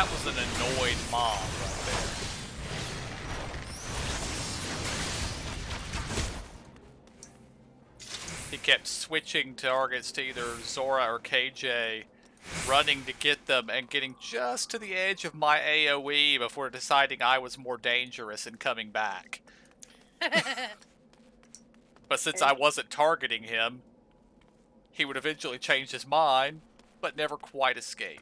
That was an annoyed mob right there. He kept switching targets to either Zora or KJ, running to get them and getting just to the edge of my AoE before deciding I was more dangerous and coming back. But since I wasn't targeting him, he would eventually change his mind, but never quite escape.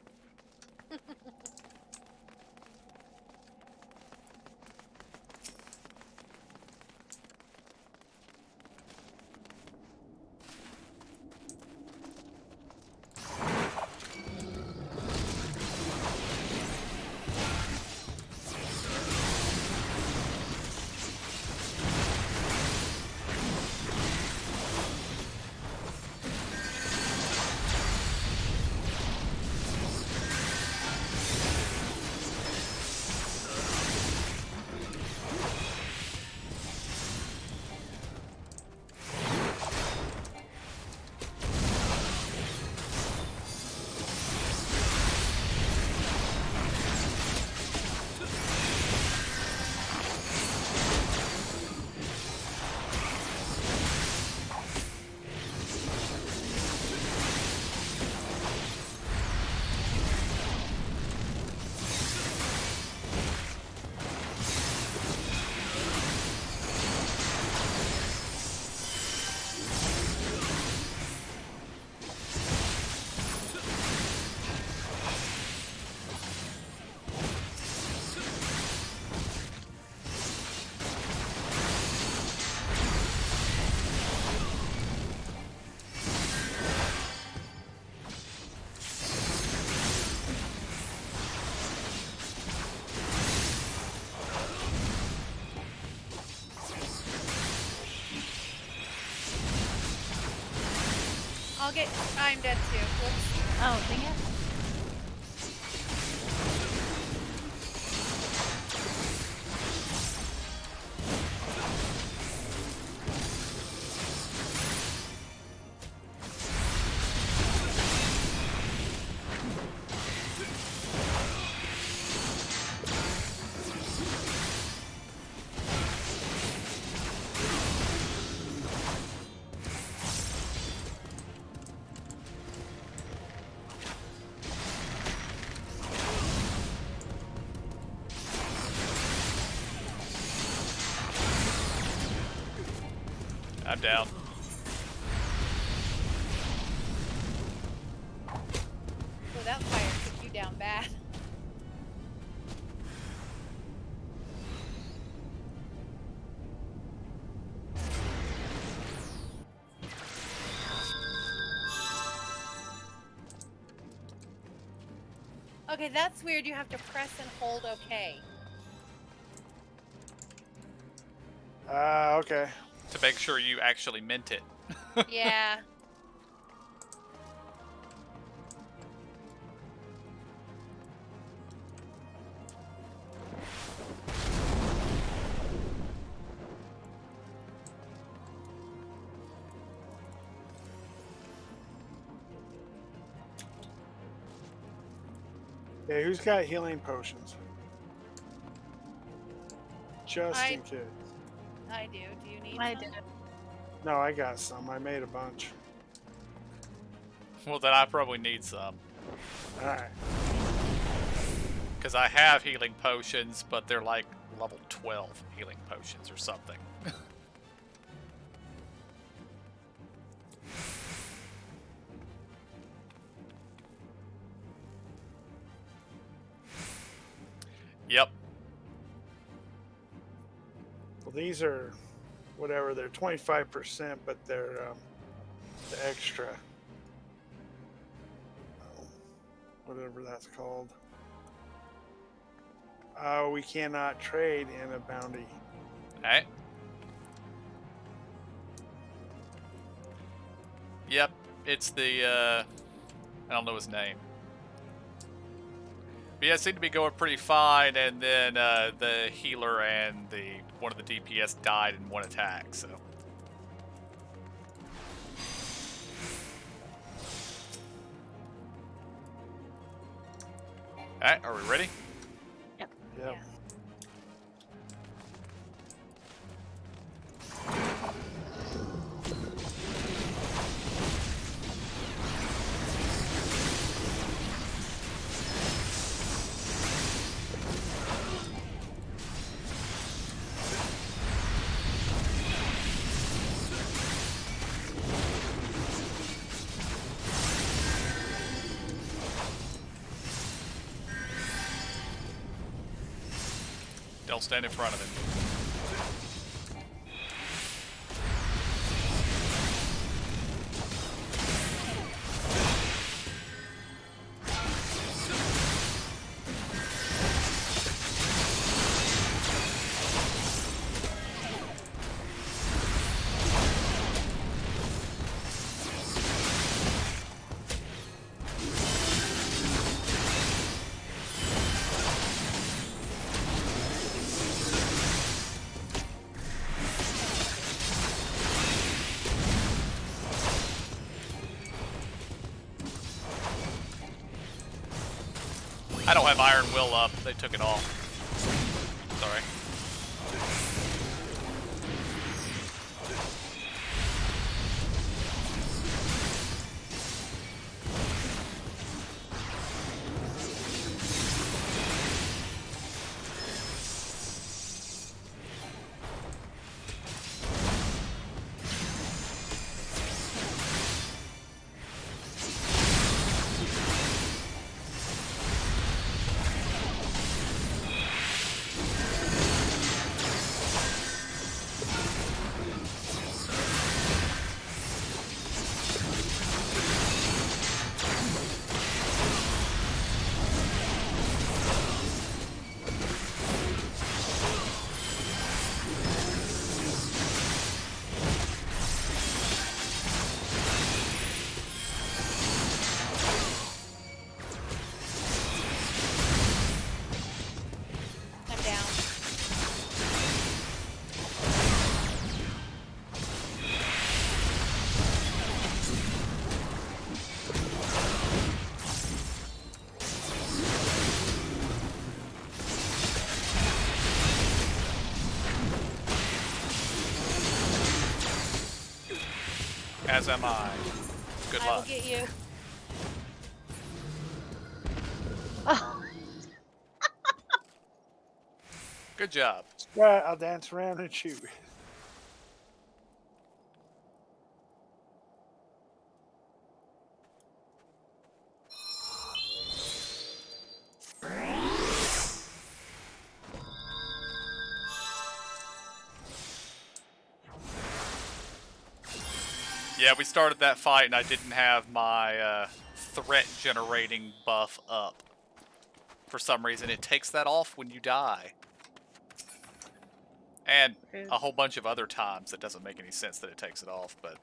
I'm dead too. Whoops. Oh, dang it. I'm down. Oh, that fire took you down bad. Okay, that's weird. You have to press and hold OK. Okay. To make sure you actually meant it. Yeah. Hey, who's got healing potions? Just in case. I do. Do you need I some? did. No, I got some. I made a bunch. Well, then I probably need some. Alright. Because I have healing potions, but they're like level 12 healing potions or something. Yep. Well, these are whatever. They're 25%, but they're the extra. Whatever that's called. We cannot trade in a bounty. Alright. Yep, it's the, I don't know his name. But yeah, it seemed to be going pretty fine, and then the healer and one of the DPS died in one attack, so. Alright, are we ready? Yep. Yeah. Don't stand in front of him. I don't have Iron Will up. They took it all. Sorry. I'm down. As am I. Good I will luck. get you. Oh, Good job. Right, I'll dance around and shoot. Yeah, we started that fight and I didn't have my threat generating buff up. For some reason, it takes that off when you die. And a whole bunch of other times it doesn't make any sense that it takes it off, but...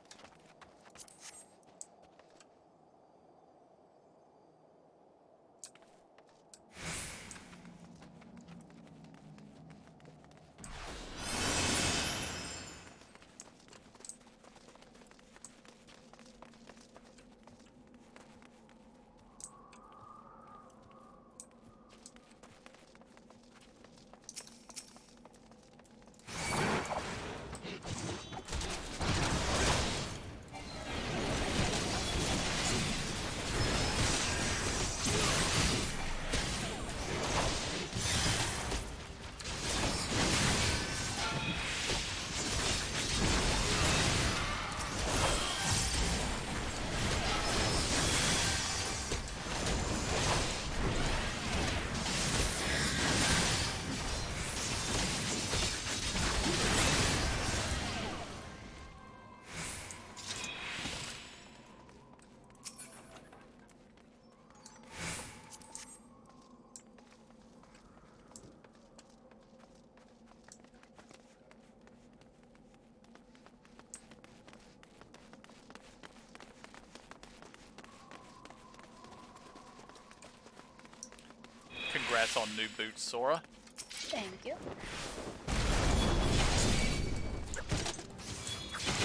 Congrats on new boots, Sora. thank you.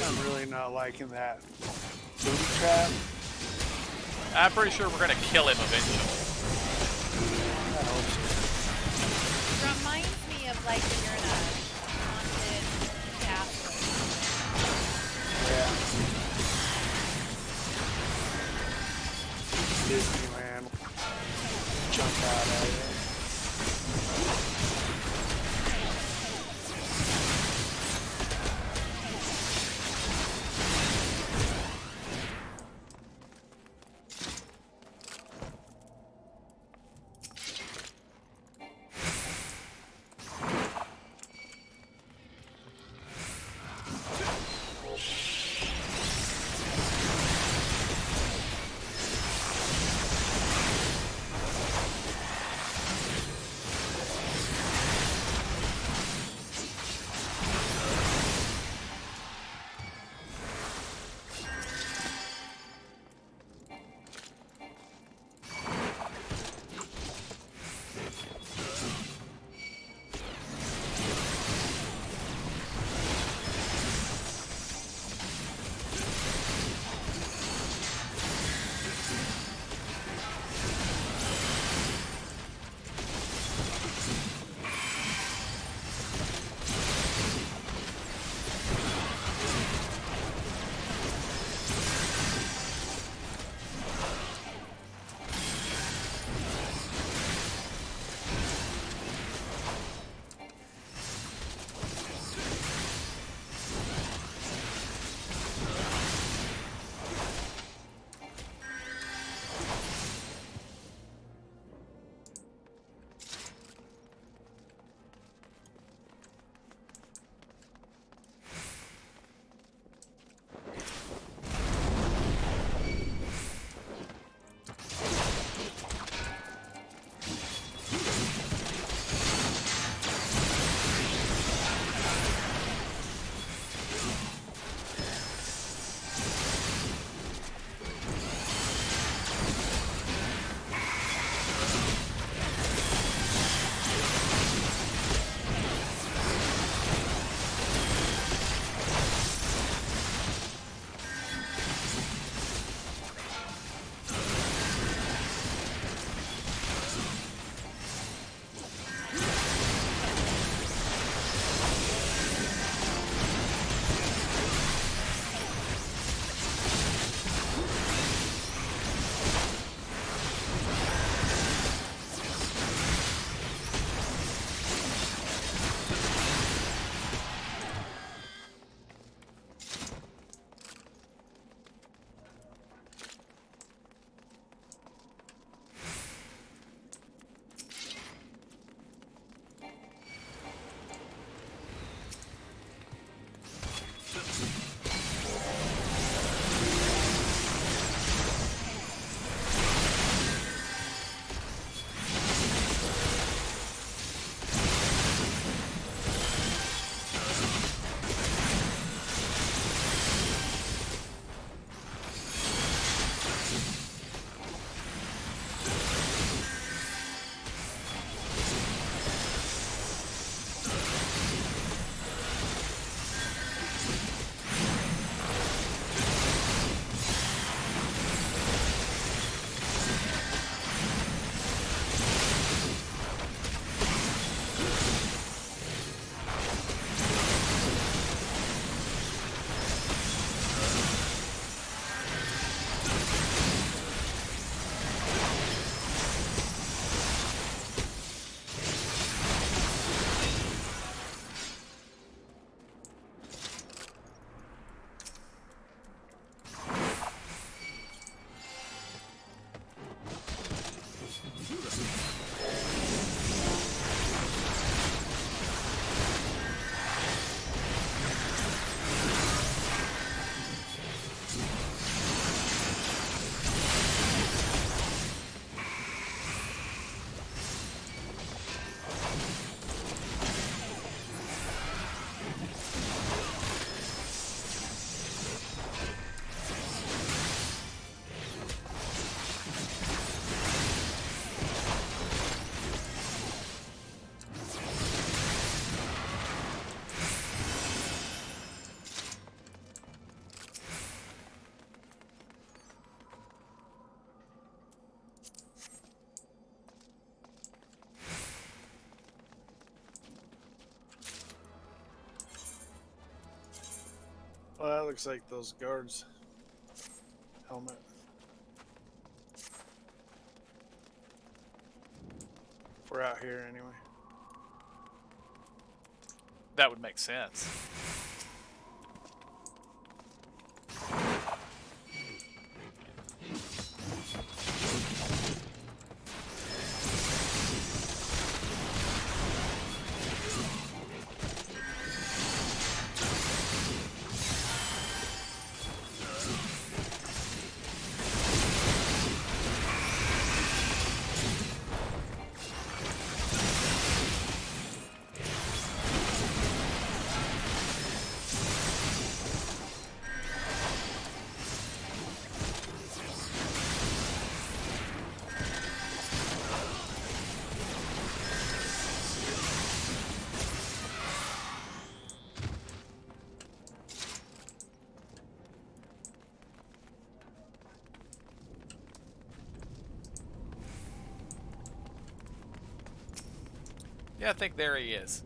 I'm really not liking that booby trap. I'm pretty sure we're gonna kill him eventually. hope so. Reminds me of like when you're in a haunted castle. Yeah. Disneyland. Jump out at you. Well, that looks like those guards' helmet. If we're out here anyway. That would make sense. Yeah, I think there he is.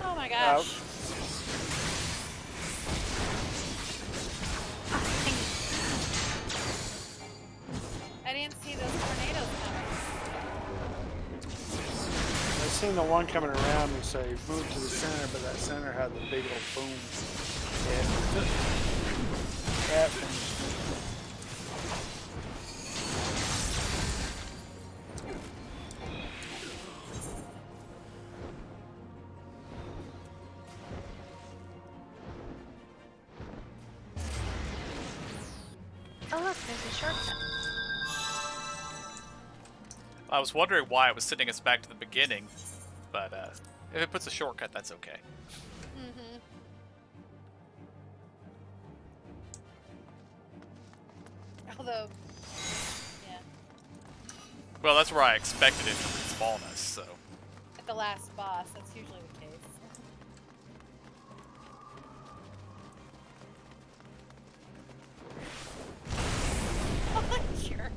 Oh my Out. gosh. I didn't see those tornadoes coming. I seen the one coming around and say move to the center, but that center had the big old boom. Yeah. That finished me. Oh look, there's a shortcut. I was wondering why it was sending us back to the beginning, but if it puts a shortcut, that's okay. Mm-hmm. Although, yeah, Well, that's where I expected it to respawn us, so. at the last boss, that's usually the case. What a jerk.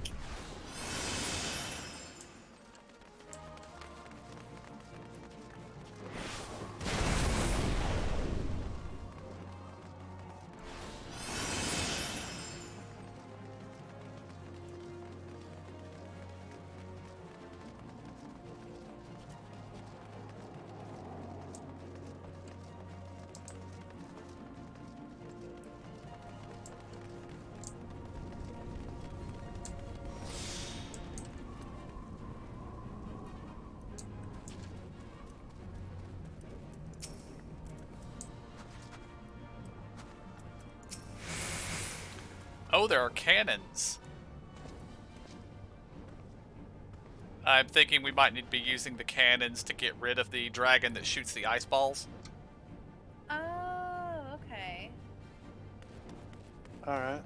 Oh, there are cannons. I'm thinking we might need to be using the cannons to get rid of the dragon that shoots the ice balls. Oh, okay. All right.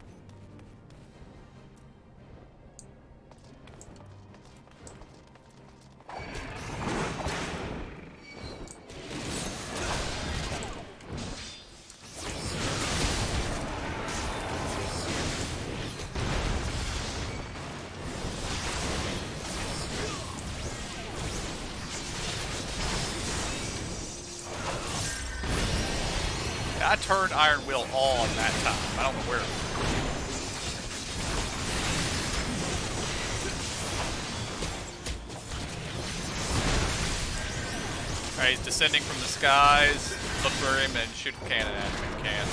turned Iron Will on that time. I don't know where. Alright, he's descending from the skies. Look for him and shoot a cannon at him if you can.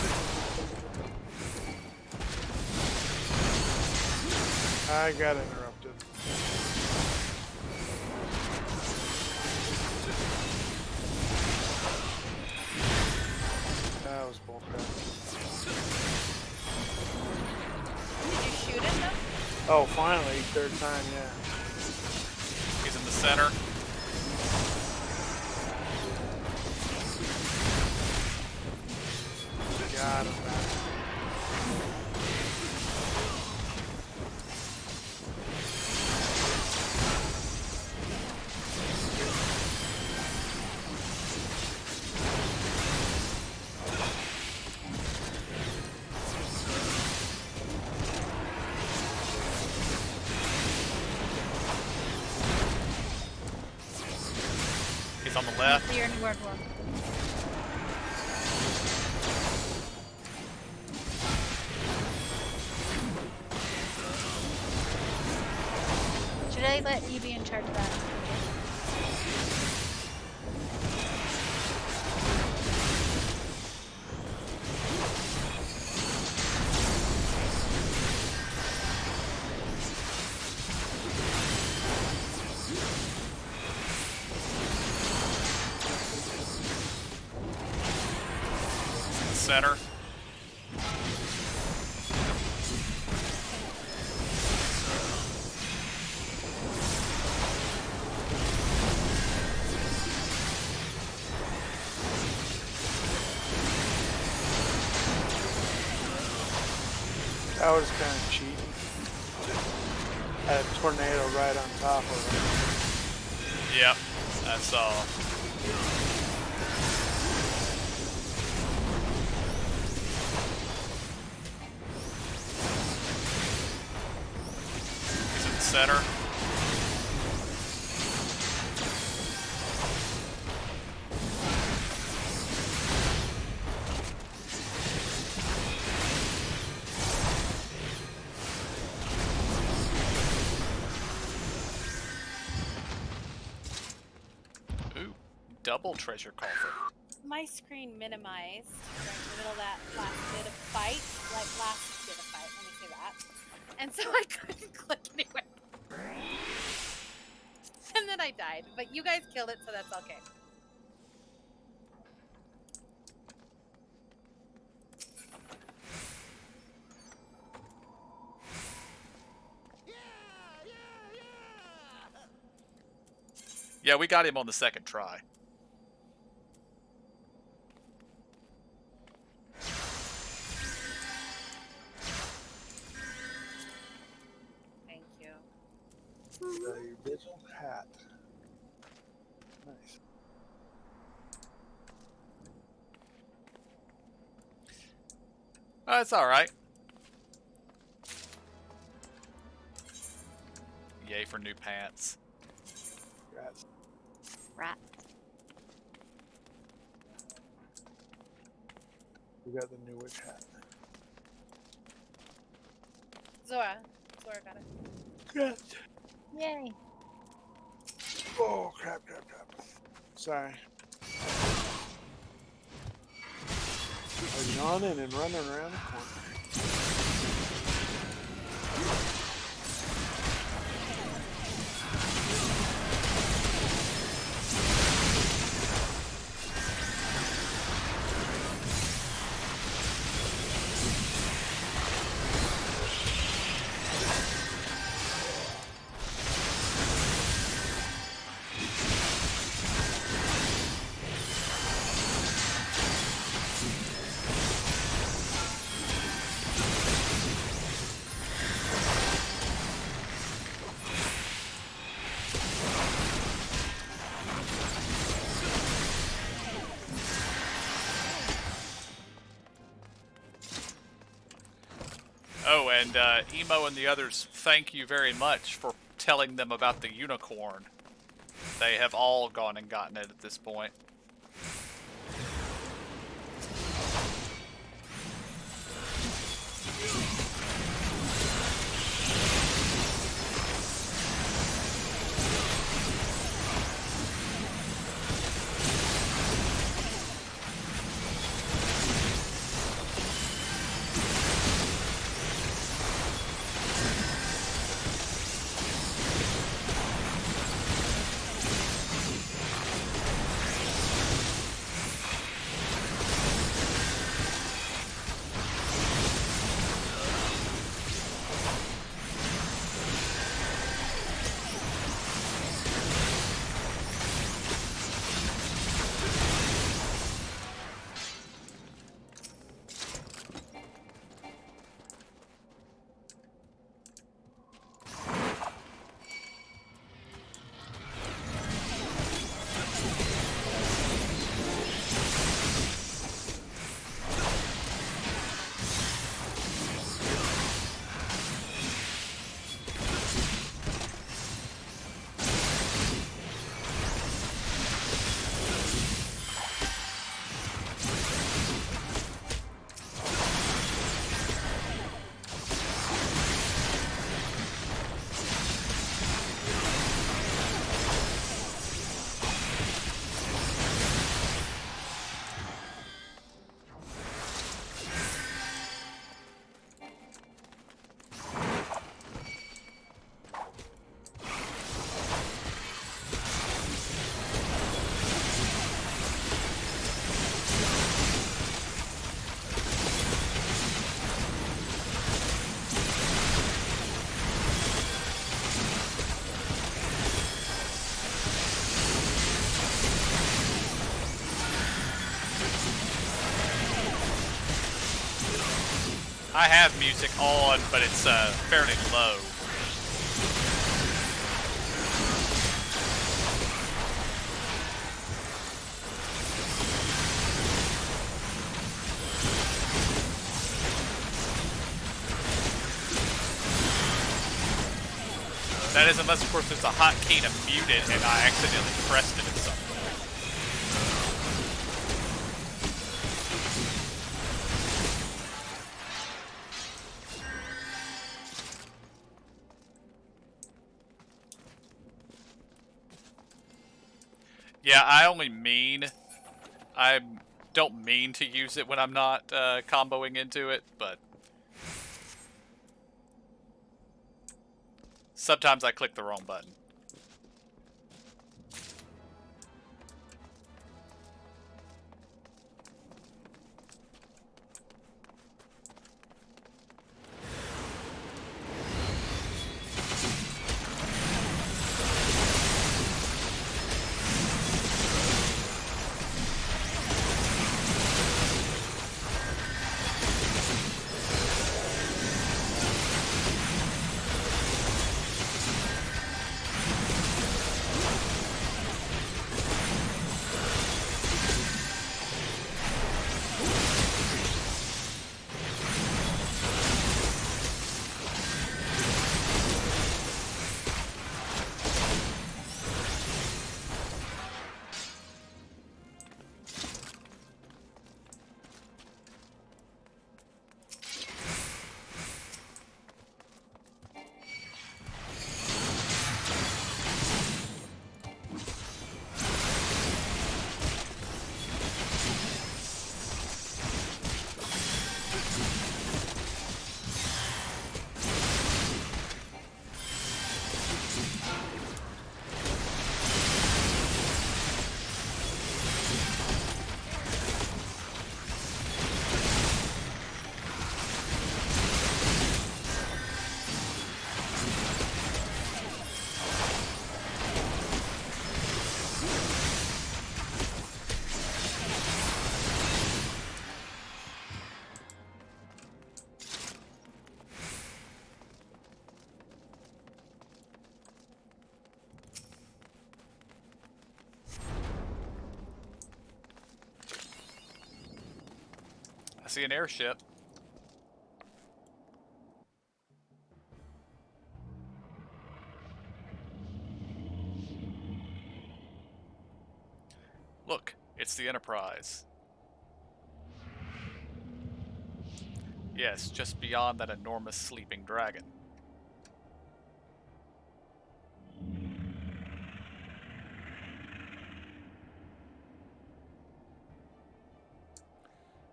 I got interrupted. That was bullcrap. Did you shoot at them? Oh, finally, third time, yeah. He's in the center. Got him back. He's on the left. Clear and word one. Should I let you be in charge of that? Center. That was kind of cheating. Had a tornado right on top of it. Yep, I saw. He's in the center. Ooh, double treasure coffer. My screen minimized during the middle of that last bit of fight. Like, last bit of fight, let me say that. And so I couldn't click anywhere. And then I died. But you guys killed it, so that's okay. Yeah, we got him on the second try. Thank you. The vigil hat. Nice. It's alright. Yay for new pants. Congrats. Rat. We got the new witch hat. Zora got it. Yes. Yay. Oh, crap. Sorry. I was yawning and running around the corner. Oh, and Emo and the others, thank you very much for telling them about the unicorn. They have all gone and gotten it at this point. I have music on, but it's fairly low. That is unless, of course, there's a hotkey to mute it and I accidentally pressed it in some way. Yeah, I don't mean to use it when I'm not comboing into it, but sometimes I click the wrong button. I see an airship. Look, it's the Enterprise. Yes, just beyond that enormous sleeping dragon.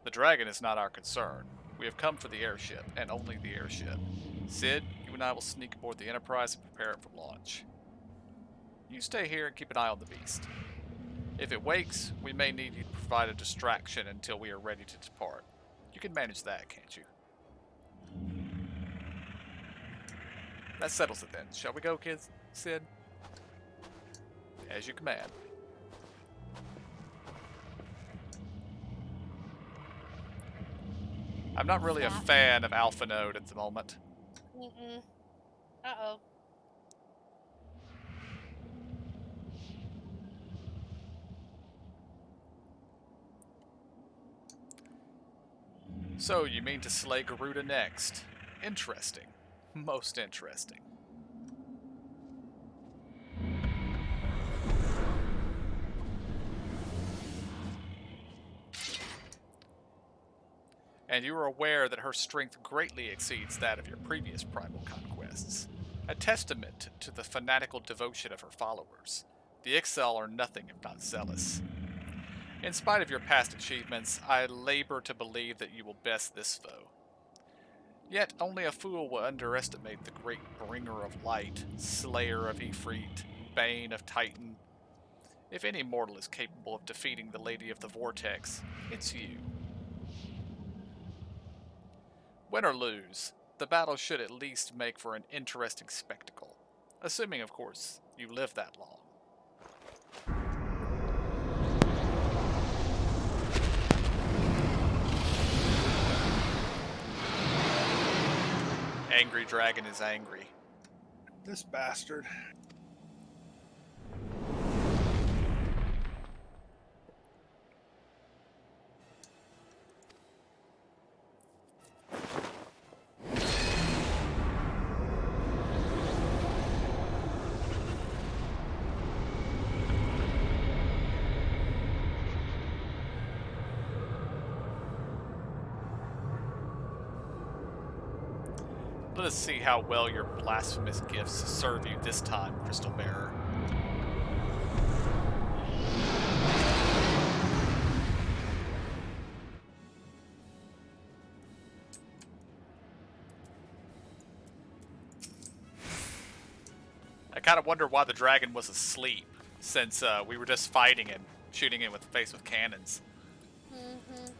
The dragon is not our concern. We have come for the airship, and only the airship. Sid, you and I will sneak aboard the Enterprise and prepare it for launch. You stay here and keep an eye on the beast. If it wakes, we may need you to provide a distraction until we are ready to depart. You can manage that, can't you? That settles it then. Shall we go, kids? Sid? As you command. I'm not really a fan of Alpha Node at the moment. Mm-mm. Uh-oh. So, you mean to slay Garuda next? Interesting. Most interesting. And you are aware that her strength greatly exceeds that of your previous primal conquests. A testament to the fanatical devotion of her followers. The Ixal are nothing if not zealous. In spite of your past achievements, I labor to believe that you will best this foe. Yet only a fool will underestimate the great bringer of light, slayer of Ifrit, bane of Titan. If any mortal is capable of defeating the Lady of the Vortex, it's you. Win or lose, the battle should at least make for an interesting spectacle. Assuming, of course, you live that long. angry dragon is angry. This bastard. Let us see how well your blasphemous gifts serve you this time, Crystal Bearer. I kind of wonder why the dragon was asleep, since we were just fighting and shooting him with the face with cannons. Mm-hmm.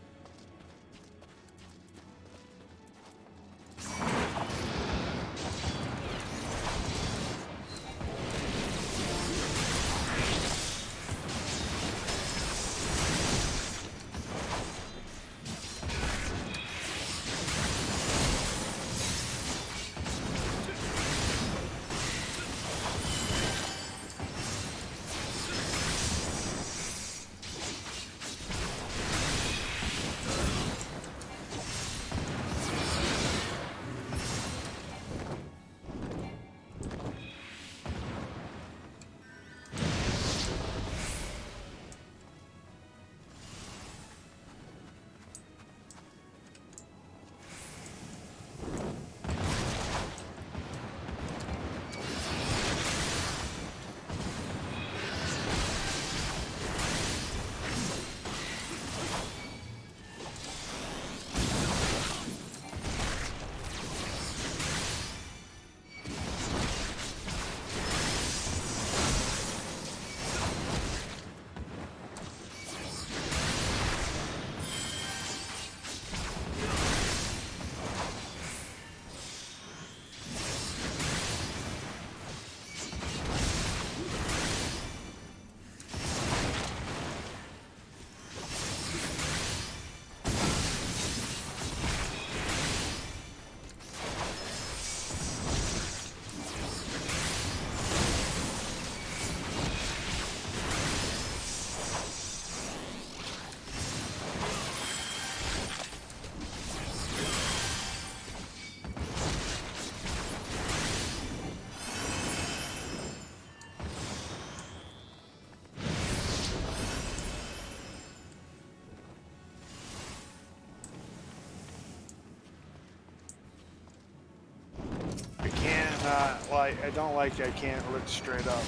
I don't like I can't look straight up.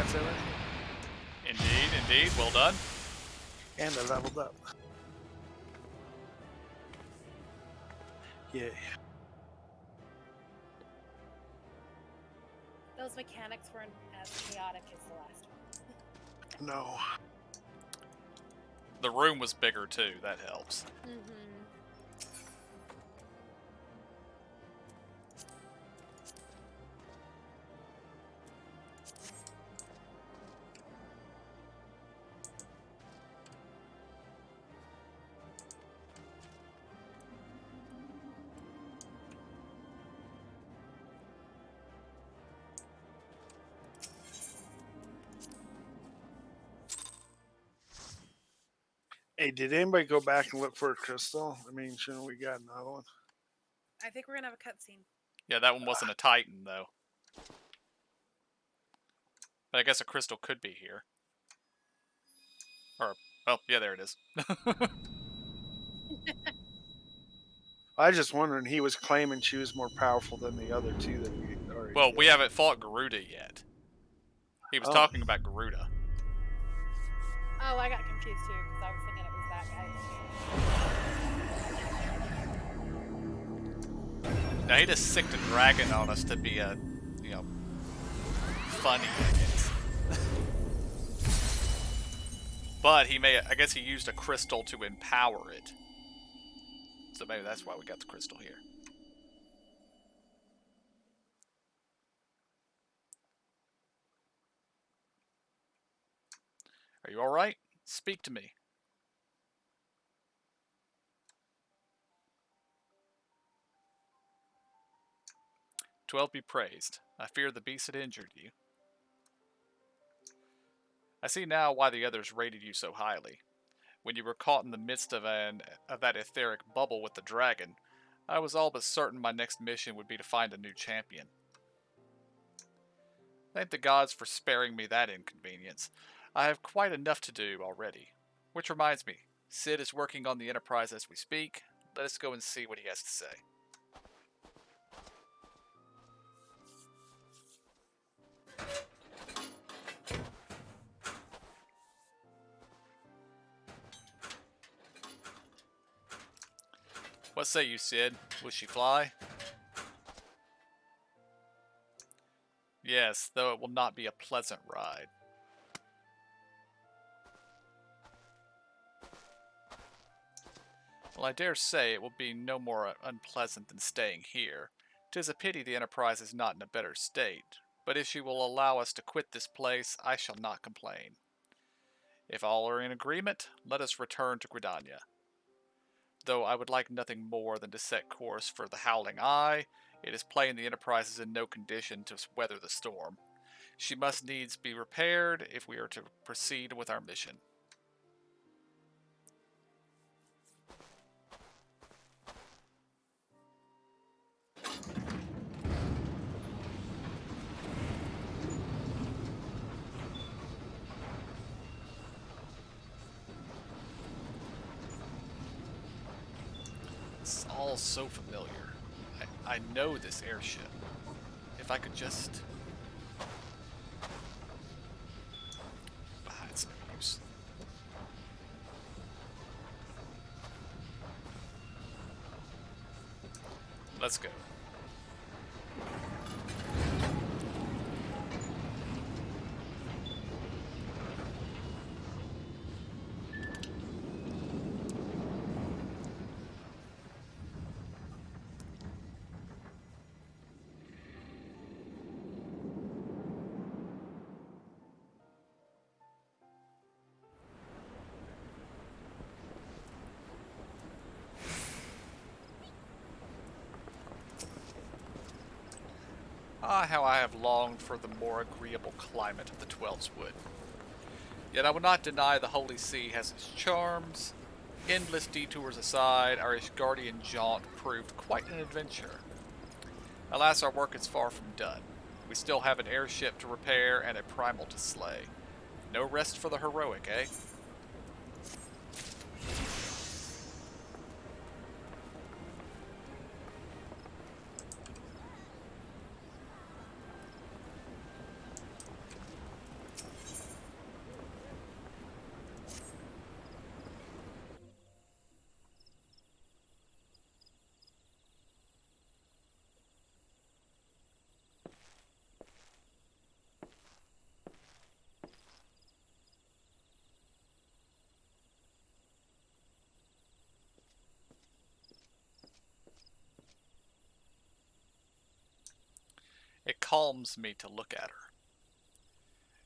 that's everything. Indeed, indeed. Well done. And I leveled up. Yeah. Those mechanics weren't as chaotic as the last one. No. The room was bigger too. That helps. Mm-hmm. Hey, did anybody go back and look for a crystal? I mean, shouldn't we got another one? I think we're gonna have a cutscene. Yeah, that one wasn't a Titan though. But I guess a crystal could be here. Or, well, yeah, there it is. I was just wondering. He was claiming she was more powerful than the other two that we already. Well, we killed. haven't fought Garuda yet. He was Oh. talking about Garuda. Oh, I got confused too because I was thinking it was that guy. Now he just sicked a dragon on us to be a, you know, funny, I guess. But he may, I guess he used a crystal to empower it. So maybe that's why we got the crystal here. Are you alright? Speak to me. 12 be praised. I fear the beast had injured you. I see now why the others rated you so highly. When you were caught in the midst of that etheric bubble with the dragon, I was all but certain my next mission would be to find a new champion. Thank the gods for sparing me that inconvenience. I have quite enough to do already. Which reminds me, Sid is working on the Enterprise as we speak. Let us go and see what he has to say. What say you, Sid? Will she fly? Yes, though it will not be a pleasant ride. Well, I dare say it will be no more unpleasant than staying here. 'Tis a pity the Enterprise is not in a better state, but if she will allow us to quit this place, I shall not complain. If all are in agreement, let us return to Gridania. Though I would like nothing more than to set course for the Howling Eye, it is plain the Enterprise is in no condition to weather the storm. She must needs be repaired if we are to proceed with our mission. It's all so familiar. I know this airship. If I could just... it's no use. Let's go. Ah, how I have longed for the more agreeable climate of the Twelves Wood. Yet I will not deny the Holy See has its charms. Endless detours aside, our Ishgardian jaunt proved quite an adventure. Alas, our work is far from done. We still have an airship to repair and a primal to slay. No rest for the heroic, eh? calms me to look at her.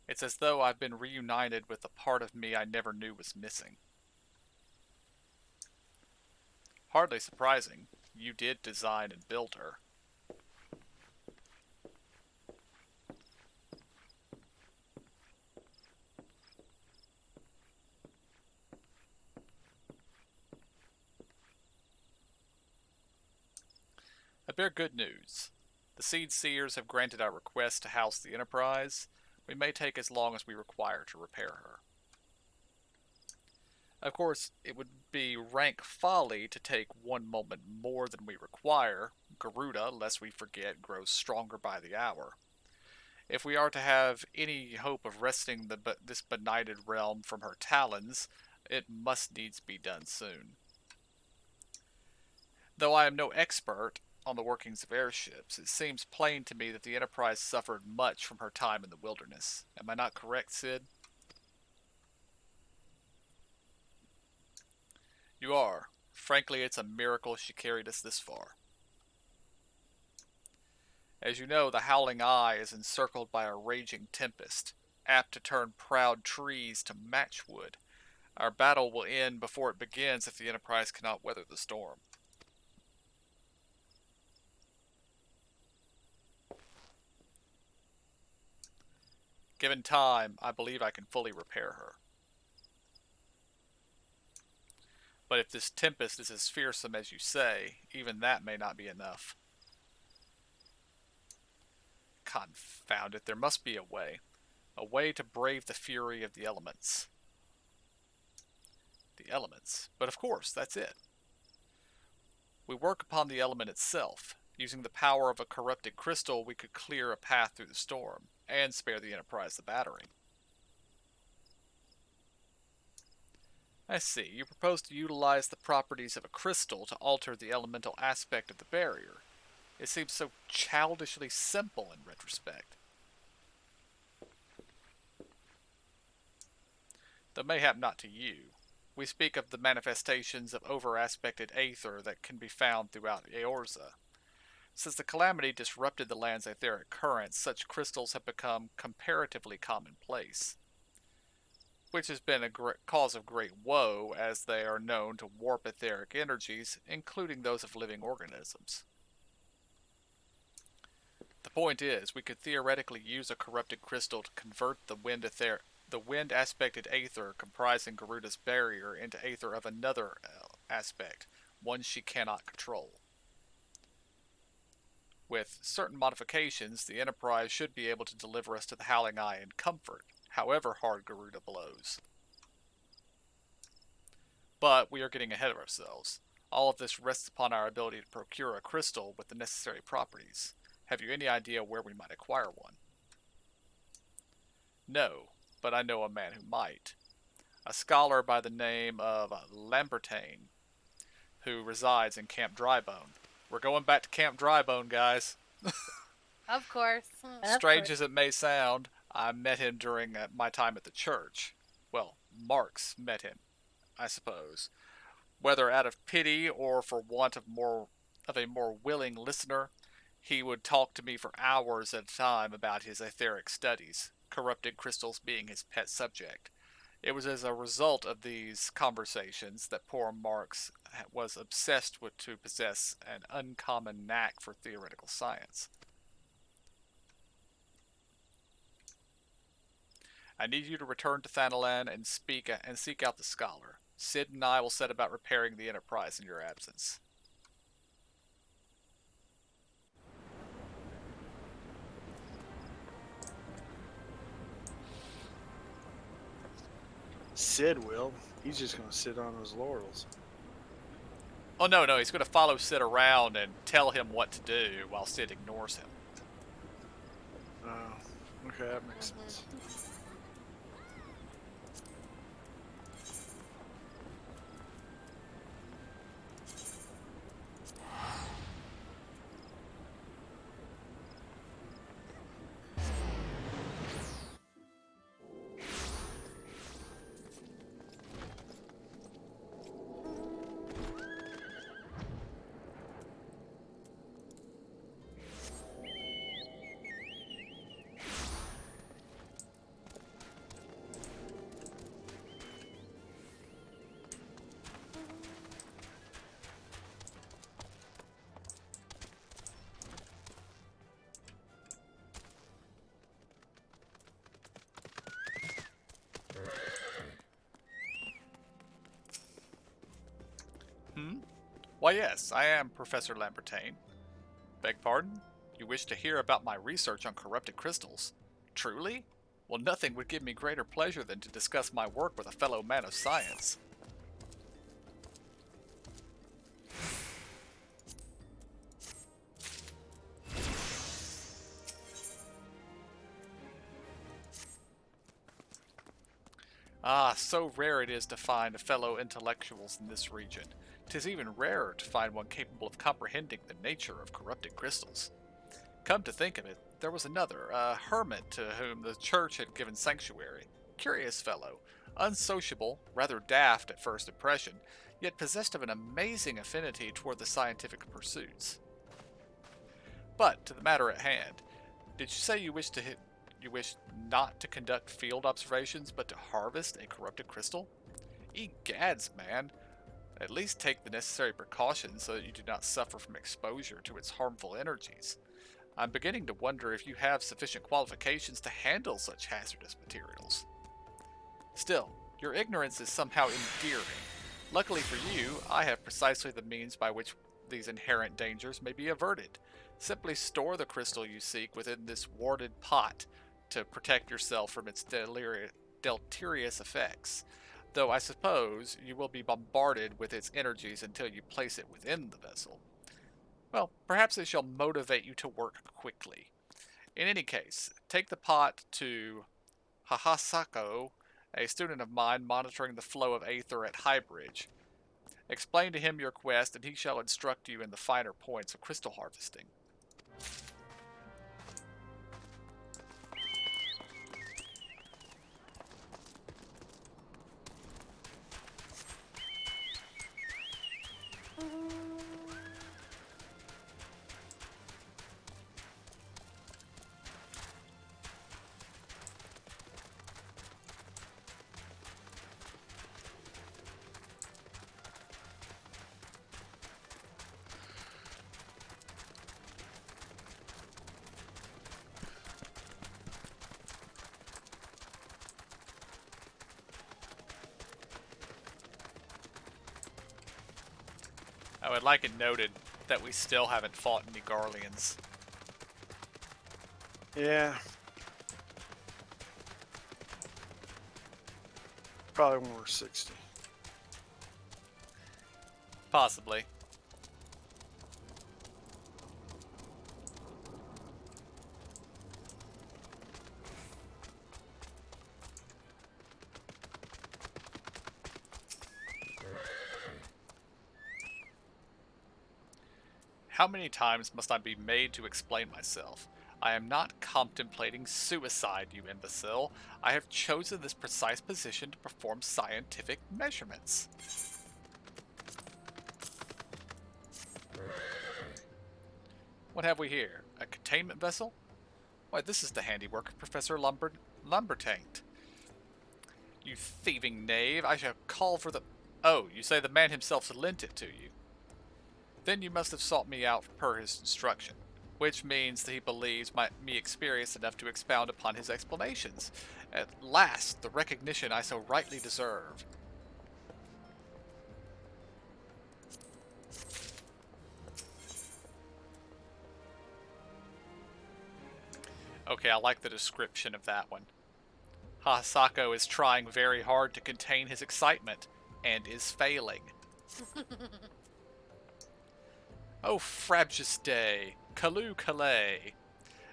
It's as though I've been reunited with a part of me I never knew was missing. Hardly surprising, you did design and build her. I bear good news. The Seed Seers have granted our request to house the Enterprise. We may take as long as we require to repair her. Of course, it would be rank folly to take one moment more than we require. Garuda, lest we forget, grows stronger by the hour. If we are to have any hope of wresting this benighted realm from her talons, it must needs be done soon. Though I am no expert on the workings of airships, it seems plain to me that the Enterprise suffered much from her time in the wilderness. Am I not correct, Sid? You are. Frankly, it's a miracle she carried us this far. As you know, the Howling Eye is encircled by a raging tempest, apt to turn proud trees to matchwood. Our battle will end before it begins if the Enterprise cannot weather the storm. Given time, I believe I can fully repair her. But if this tempest is as fearsome as you say, even that may not be enough. Confound it, there must be a way. A way to brave the fury of the elements. The elements. But of course, that's it. We work upon the element itself. Using the power of a corrupted crystal, we could clear a path through the storm, and spare the Enterprise the battering. I see. You propose to utilize the properties of a crystal to alter the elemental aspect of the barrier. It seems so childishly simple in retrospect. Though mayhap not to you. We speak of the manifestations of over-aspected aether that can be found throughout Eorza. Since the calamity disrupted the land's etheric currents, such crystals have become comparatively commonplace, which has been a cause of great woe, as they are known to warp etheric energies, including those of living organisms. The point is, we could theoretically use a corrupted crystal to convert the wind-aspected aether comprising Garuda's barrier into aether of another aspect, one she cannot control. With certain modifications, the Enterprise should be able to deliver us to the Howling Eye in comfort, however hard Garuda blows. But we are getting ahead of ourselves. All of this rests upon our ability to procure a crystal with the necessary properties. Have you any idea where we might acquire one? No, but I know a man who might. A scholar by the name of Lambertane, who resides in Camp Drybone. We're going back to Camp Drybone, guys. Of course. Strange as it may sound, I met him during my time at the church. Well, Marks met him, I suppose. Whether out of pity or for want of a more willing listener, he would talk to me for hours at a time about his etheric studies, corrupted crystals being his pet subject. It was as a result of these conversations that poor Marks was obsessed with to possess an uncommon knack for theoretical science. I need you to return to Thanalan and seek out the scholar. Sid and I will set about repairing the Enterprise in your absence. Sid will. He's just going to sit on his laurels. Oh, no, he's going to follow Sid around and tell him what to do while Sid ignores him. Oh, okay, that makes sense. Why yes, I am Professor Lambertain. Beg pardon? You wish to hear about my research on corrupted crystals? Truly? Well, nothing would give me greater pleasure than to discuss my work with a fellow man of science. Ah, so rare it is to find fellow intellectuals in this region. 'Tis even rarer to find one capable of comprehending the nature of corrupted crystals. Come to think of it, there was another, a hermit to whom the church had given sanctuary. Curious fellow, unsociable, rather daft at first impression, yet possessed of an amazing affinity toward the scientific pursuits. But to the matter at hand, did you say you wish not to conduct field observations, but to harvest a corrupted crystal? Egads, man! At least take the necessary precautions so that you do not suffer from exposure to its harmful energies. I'm beginning to wonder if you have sufficient qualifications to handle such hazardous materials. Still, your ignorance is somehow endearing. Luckily for you, I have precisely the means by which these inherent dangers may be averted. Simply store the crystal you seek within this warded pot to protect yourself from its deleterious effects, though I suppose you will be bombarded with its energies until you place it within the vessel. Well, perhaps it shall motivate you to work quickly. In any case, take the pot to Hahasako, a student of mine monitoring the flow of aether at Highbridge. Explain to him your quest, and he shall instruct you in the finer points of crystal harvesting. I would like it noted that we still haven't fought any Garleans. Yeah. Probably when we're 60. Possibly. How many times must I be made to explain myself? I am not contemplating suicide, you imbecile. I have chosen this precise position to perform scientific measurements. What have we here? A containment vessel? Why, this is the handiwork of Professor Lumbertaint. You thieving knave, I shall call for the... Oh, you say the man himself lent it to you. Then you must have sought me out per his instruction, which means that he believes me experienced enough to expound upon his explanations. At last, the recognition I so rightly deserve. Okay, I like the description of that one. Hasako is trying very hard to contain his excitement, and is failing. Oh, frabjous day, Kalu Calais,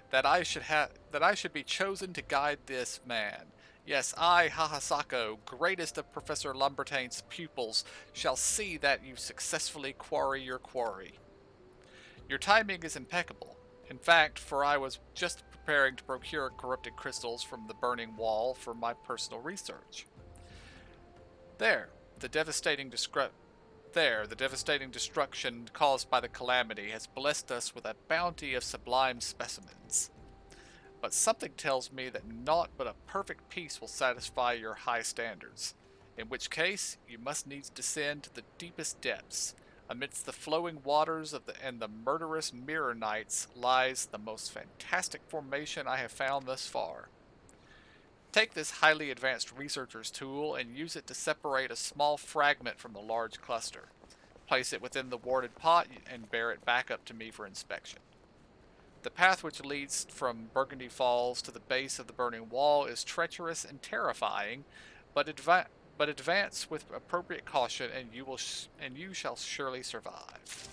that I should be chosen to guide this man. Yes, I, Hahasako, greatest of Professor Lumbertain's pupils, shall see that you successfully quarry your quarry. Your timing is impeccable. In fact, for I was just preparing to procure corrupted crystals from the burning wall for my personal research. There, the devastating destruction caused by the calamity has blessed us with a bounty of sublime specimens. But something tells me that naught but a perfect peace will satisfy your high standards, in which case you must needs descend to the deepest depths. Amidst the flowing waters and the murderous mirror nights lies the most fantastic formation I have found thus far. Take this highly advanced researcher's tool and use it to separate a small fragment from the large cluster. place it within the warded pot, and bear it back up to me for inspection. The path which leads from Burgundy Falls to the base of the burning wall is treacherous and terrifying, but advance with appropriate caution, and you shall surely survive.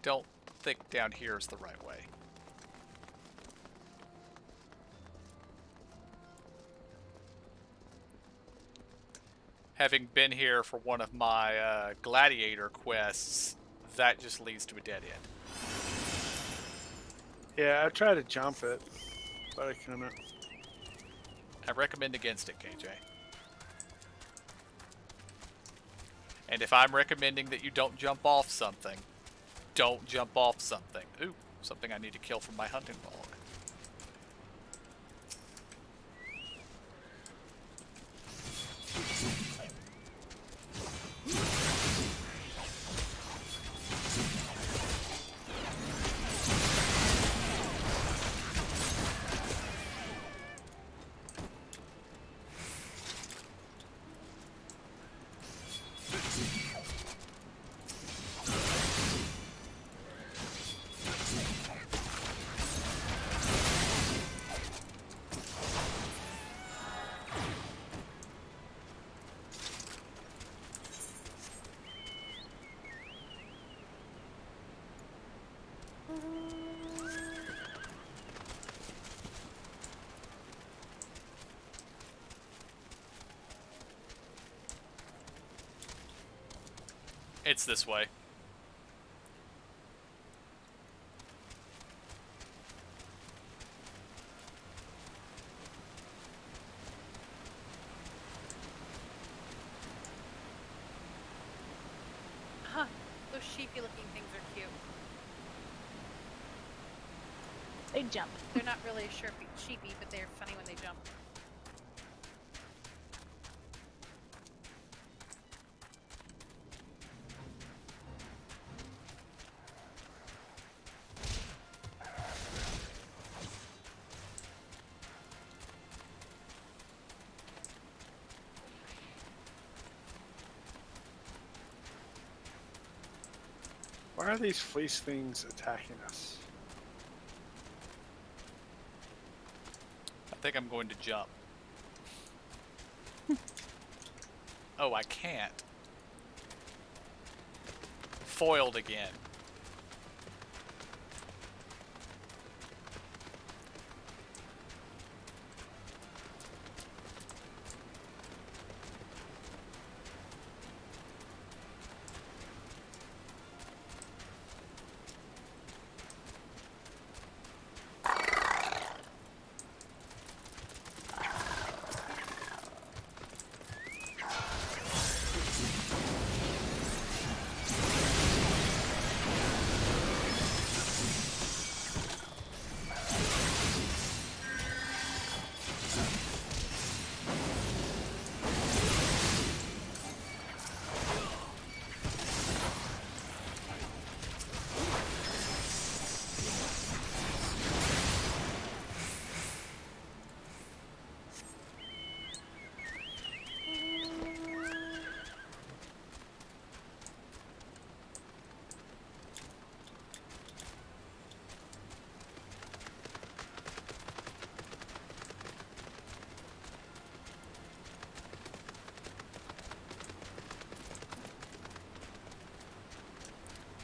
Don't think down here is the right way. Having been here for one of my gladiator quests, that just leads to a dead end. Yeah, I tried to jump it, but I couldn't. I recommend against it, KJ. And if I'm recommending that you don't jump off something, don't jump off something. Ooh, something I need to kill from my hunting log. It's this way. Huh. Those sheepy looking things are cute. They jump. They're not really sheepy, but they're funny when they jump. Why are these fleece things attacking us? I think I'm going to jump. Oh, I can't. Foiled again.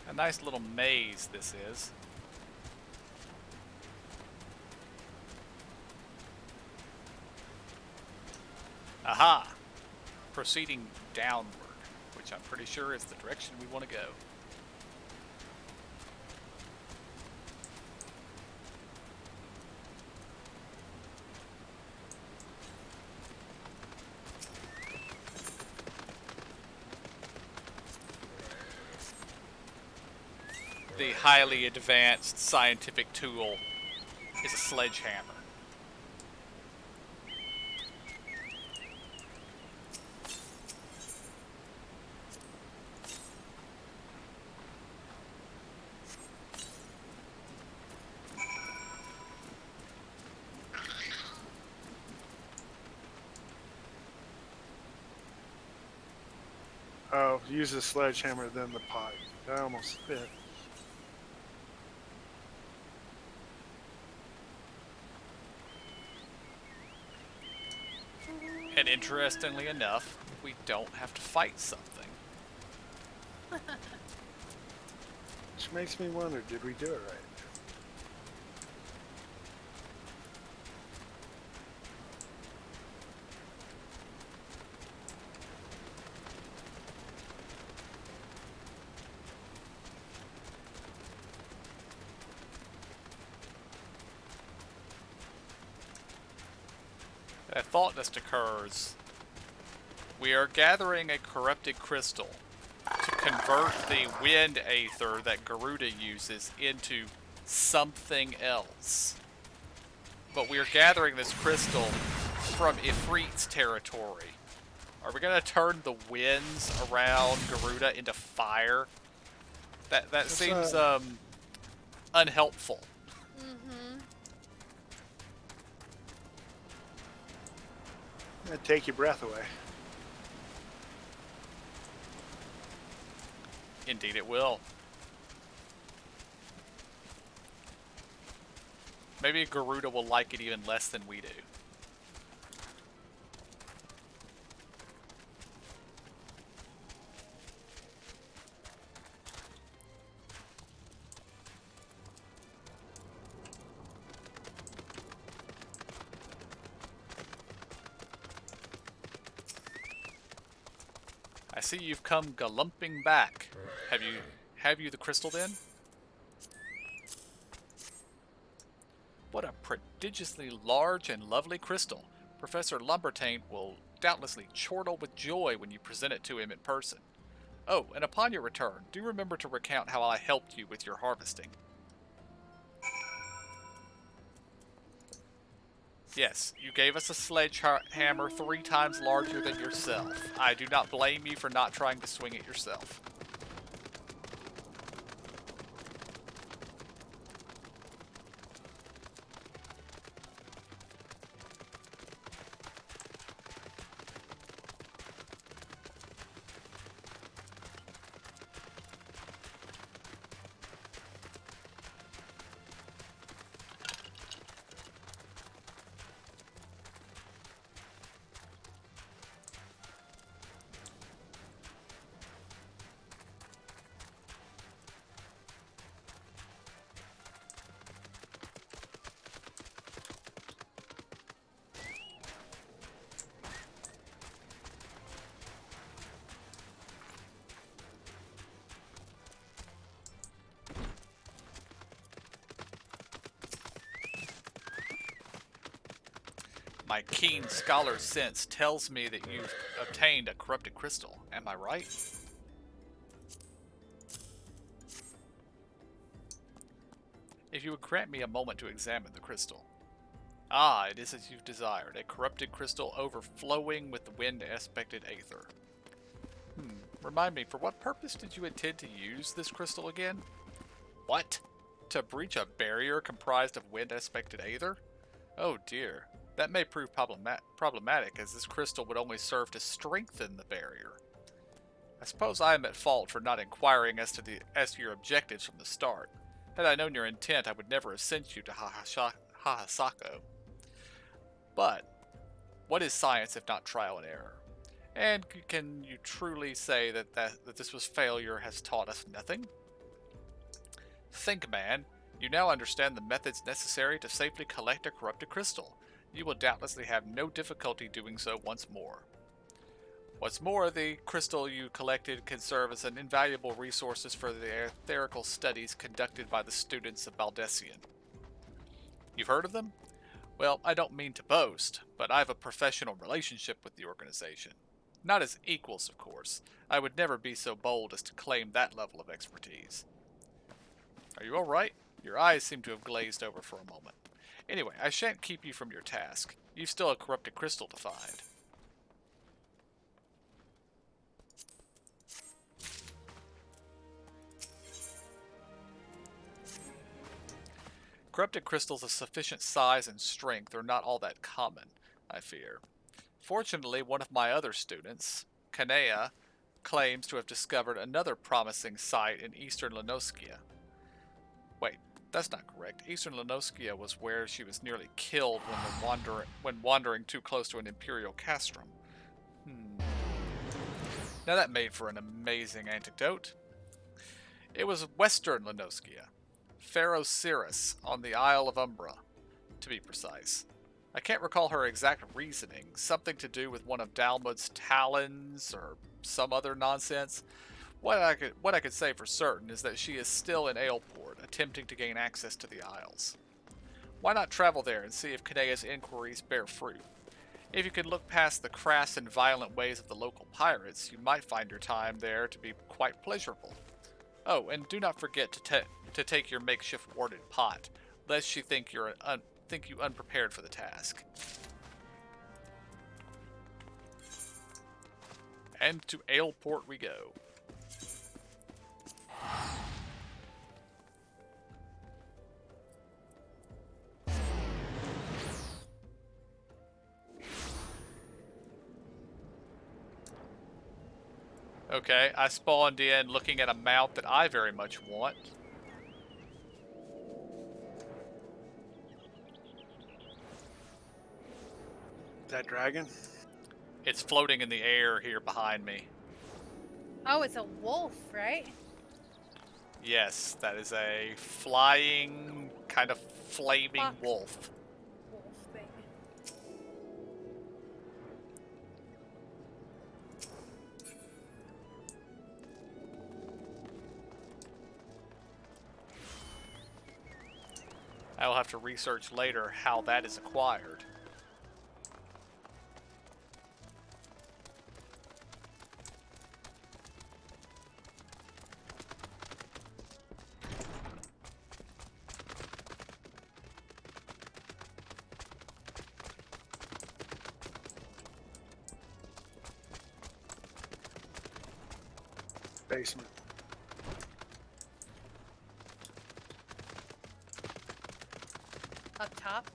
A nice little maze this is. Aha! Proceeding downward, which I'm pretty sure is the direction we want to go. The highly advanced scientific tool is a sledgehammer. Oh, use the sledgehammer, then the pot. I almost fit. And interestingly enough, we don't have to fight something. Which makes me wonder, did we do it right? A thought just occurs. We are gathering a corrupted crystal to convert the wind aether that Garuda uses into something else. But we are gathering this crystal from Ifrit's territory. Are we going to turn the winds around Garuda into fire? That seems unhelpful. Mm-hmm. That'd take your breath away. Indeed it will. Maybe Garuda will like it even less than we do. I see you've come galumping back. Have you the crystal then? What a prodigiously large and lovely crystal. Professor Lumbertaint will doubtlessly chortle with joy when you present it to him in person. Oh, and upon your return, do remember to recount how I helped you with your harvesting. Yes, you gave us a sledgehammer 3 times larger than yourself. I do not blame you for not trying to swing it yourself. My keen scholar sense tells me that you've obtained a corrupted crystal. Am I right? If you would grant me a moment to examine the crystal. Ah, it is as you've desired. A corrupted crystal overflowing with the wind-aspected aether. Remind me, for what purpose did you intend to use this crystal again? What? To breach a barrier comprised of wind-aspected aether? Oh dear. That may prove problematic, as this crystal would only serve to strengthen the barrier. I suppose I am at fault for not inquiring as to your objectives from the start. Had I known your intent, I would never have sent you to Hahasako. But, what is science if not trial and error? And can you truly say that this was failure has taught us nothing? Think, man. You now understand the methods necessary to safely collect a corrupted crystal. You will doubtlessly have no difficulty doing so once more. What's more, the crystal you collected can serve as an invaluable resource for the etherical studies conducted by the students of Baldessian. You've heard of them? Well, I don't mean to boast, but I have a professional relationship with the organization. Not as equals, of course. I would never be so bold as to claim that level of expertise. Are you all right? Your eyes seem to have glazed over for a moment. Anyway, I shan't keep you from your task. You've still a corrupted crystal to find. Corrupted crystals of sufficient size and strength are not all that common, I fear. Fortunately, one of my other students, Kanea, claims to have discovered another promising site in eastern Lenoskia. Wait, that's not correct. Eastern Lenoskia was where she was nearly killed when wandering too close to an Imperial castrum. Now that made for an amazing anecdote. It was western Lenoskia, FFXIV on the Isle of Umbra, to be precise. I can't recall her exact reasoning, something to do with one of Dalmud's talons or some other nonsense. What I could say for certain is that she is still in Aleport, attempting to gain access to the Isles. Why not travel there and see if Kanea's inquiries bear fruit? If you could look past the crass and violent ways of the local pirates, you might find your time there to be quite pleasurable. Oh, and do not forget to take your makeshift warded pot, lest she think you unprepared for the task. And to Aleport we go. Okay, I spawned in looking at a mount that I very much want. That dragon? It's floating in the air here behind me. Oh, it's a wolf, right? Yes, that is a flying, kind of flaming Fuck. wolf. Wolf thing. I will have to research later how that is acquired. Basement. Up top.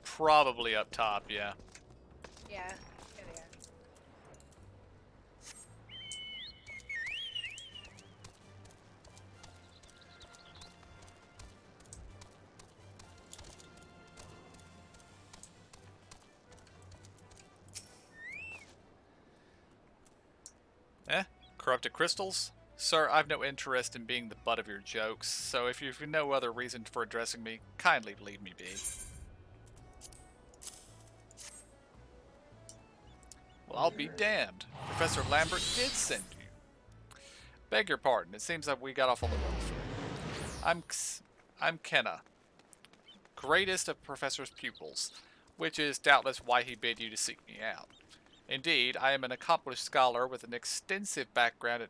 Probably up top, yeah. Yeah. There they are. Corrupted crystals? Sir, I've no interest in being the butt of your jokes, so if you've no other reason for addressing me, kindly leave me be. Well, I'll be damned. Professor Lambert did send you. Beg your pardon, it seems that we got off on the wrong foot. I'm Kenna, greatest of Professor's pupils, which is doubtless why he bid you to seek me out. Indeed, I am an accomplished scholar with an extensive background at...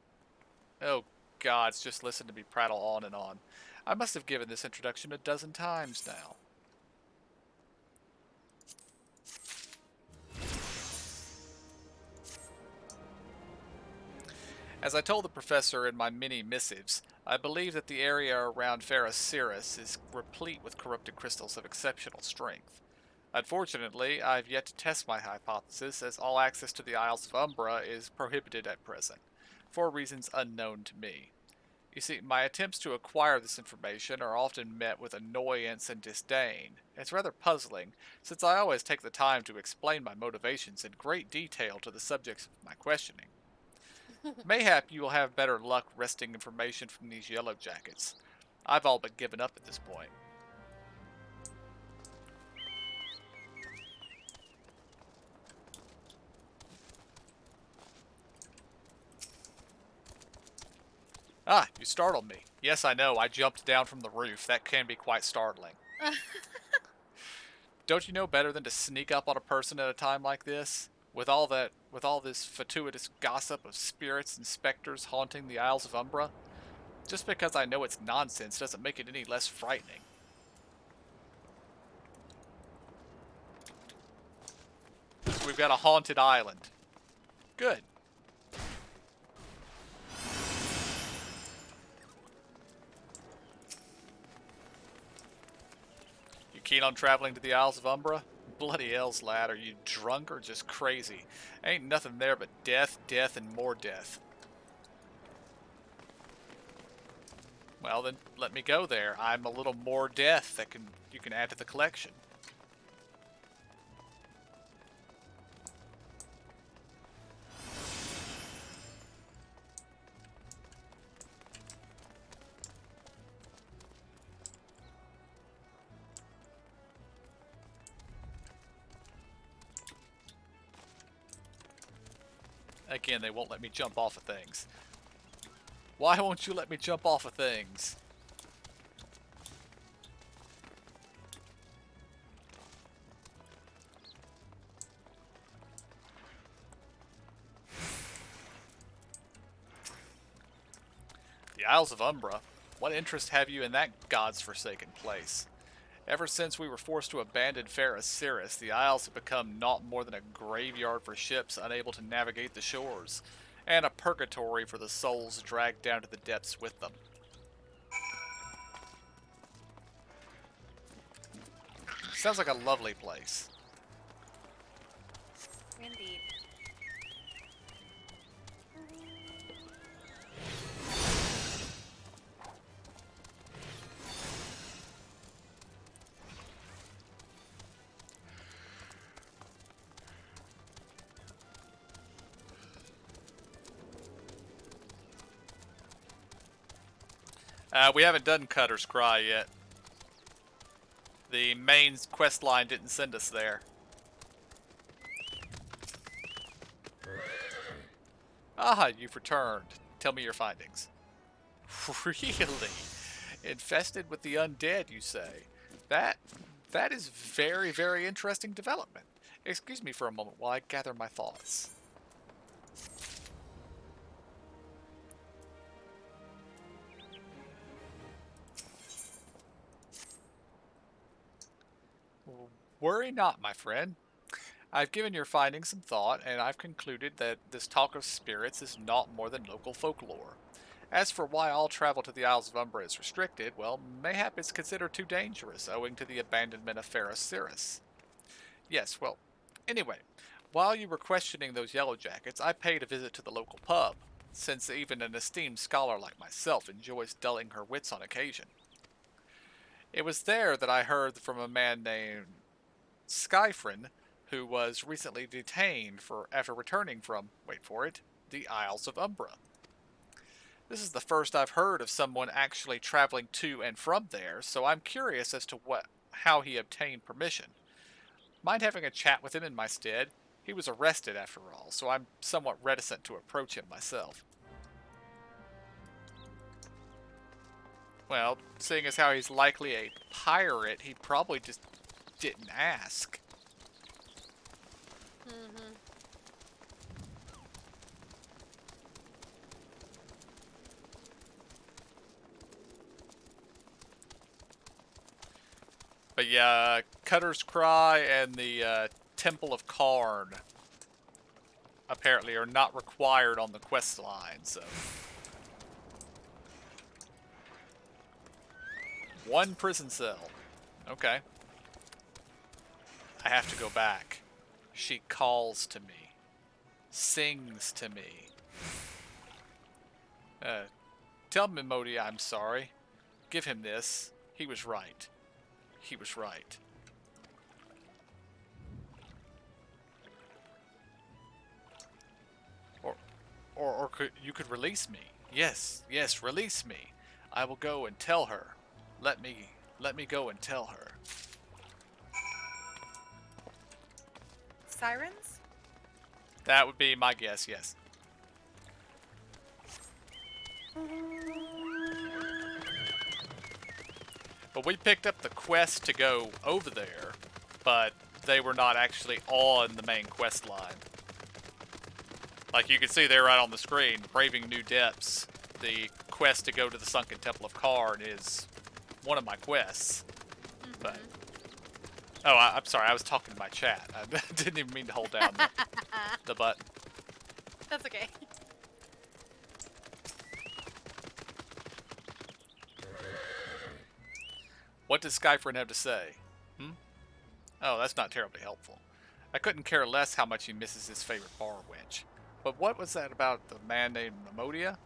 Oh, gods, just listen to me prattle on and on. I must have given this introduction a dozen times now. As I told the professor in my many missives, I believe that the area around FFXIV is replete with corrupted crystals of exceptional strength. Unfortunately, I've yet to test my hypothesis, as all access to the Isles of Umbra is prohibited at present, for reasons unknown to me. You see, my attempts to acquire this information are often met with annoyance and disdain. It's rather puzzling, since I always take the time to explain my motivations in great detail to the subjects of my questioning. Mayhap you will have better luck wresting information from these yellow jackets. I've all but given up at this point. Ah, you startled me. Yes, I know, I jumped down from the roof. That can be quite startling. Don't you know better than to sneak up on a person at a time like this? With all this fatuous gossip of spirits and specters haunting the Isles of Umbra? Just because I know it's nonsense doesn't make it any less frightening. So we've got a haunted island. Good. You keen on traveling to the Isles of Umbra? Bloody hells, lad. Are you drunk or just crazy? Ain't nothing there but death, death, and more death. Well, then let me go there. I'm a little more death that you can add to the collection. Again, they won't let me jump off of things. Why won't you let me jump off of things? The Isles of Umbra? What interest have you in that god's forsaken place? Ever since we were forced to abandon FFXIV, the Isles have become naught more than a graveyard for ships unable to navigate the shores, and a purgatory for the souls dragged down to the depths with them. Sounds like a lovely place. Indeed. We haven't done Cutter's Cry yet. The main quest line didn't send us there. Ah, you've returned. Tell me your findings. Really? Infested with the undead, you say? That is very, very interesting development. Excuse me for a moment while I gather my thoughts. Worry not, my friend. I've given your findings some thought, and I've concluded that this talk of spirits is naught more than local folklore. As for why all travel to the Isles of Umbra is restricted, well, mayhap it's considered too dangerous, owing to the abandonment of FFXIV. Yes, well, anyway, while you were questioning those yellow jackets, I paid a visit to the local pub, since even an esteemed scholar like myself enjoys dulling her wits on occasion. It was there that I heard from a man named Skyfrin, who was recently detained after returning from, wait for it, the Isles of Umbra. This is the first I've heard of someone actually traveling to and from there, so I'm curious as to how he obtained permission. Mind having a chat with him in my stead? He was arrested after all, so I'm somewhat reticent to approach him myself. Well, seeing as how he's likely a pirate, he probably just didn't ask. Mm-hmm. But yeah, Cutter's Cry and the Temple of Karn apparently are not required on the quest line, so... One prison cell. Okay. I have to go back. She calls to me. Sings to me. Tell Mimodi I'm sorry. Give him this. He was right. He was right. Or you could release me. Yes, yes, release me. I will go and tell her. Let me go and tell her. Sirens? That would be my guess, yes. But we picked up the quest to go over there, but they were not actually on the main quest line. Like you can see there right on the screen, Braving New Depths. The quest to go to the Sunken Temple of Karn is one of my quests. Mm-hmm. But oh, I'm sorry, I was talking to my chat. I didn't even mean to hold down the button. That's okay. What does Skyfrin have to say? Hmm? Oh, that's not terribly helpful. I couldn't care less how much he misses his favorite bar wench. But what was that about the man named Memodia?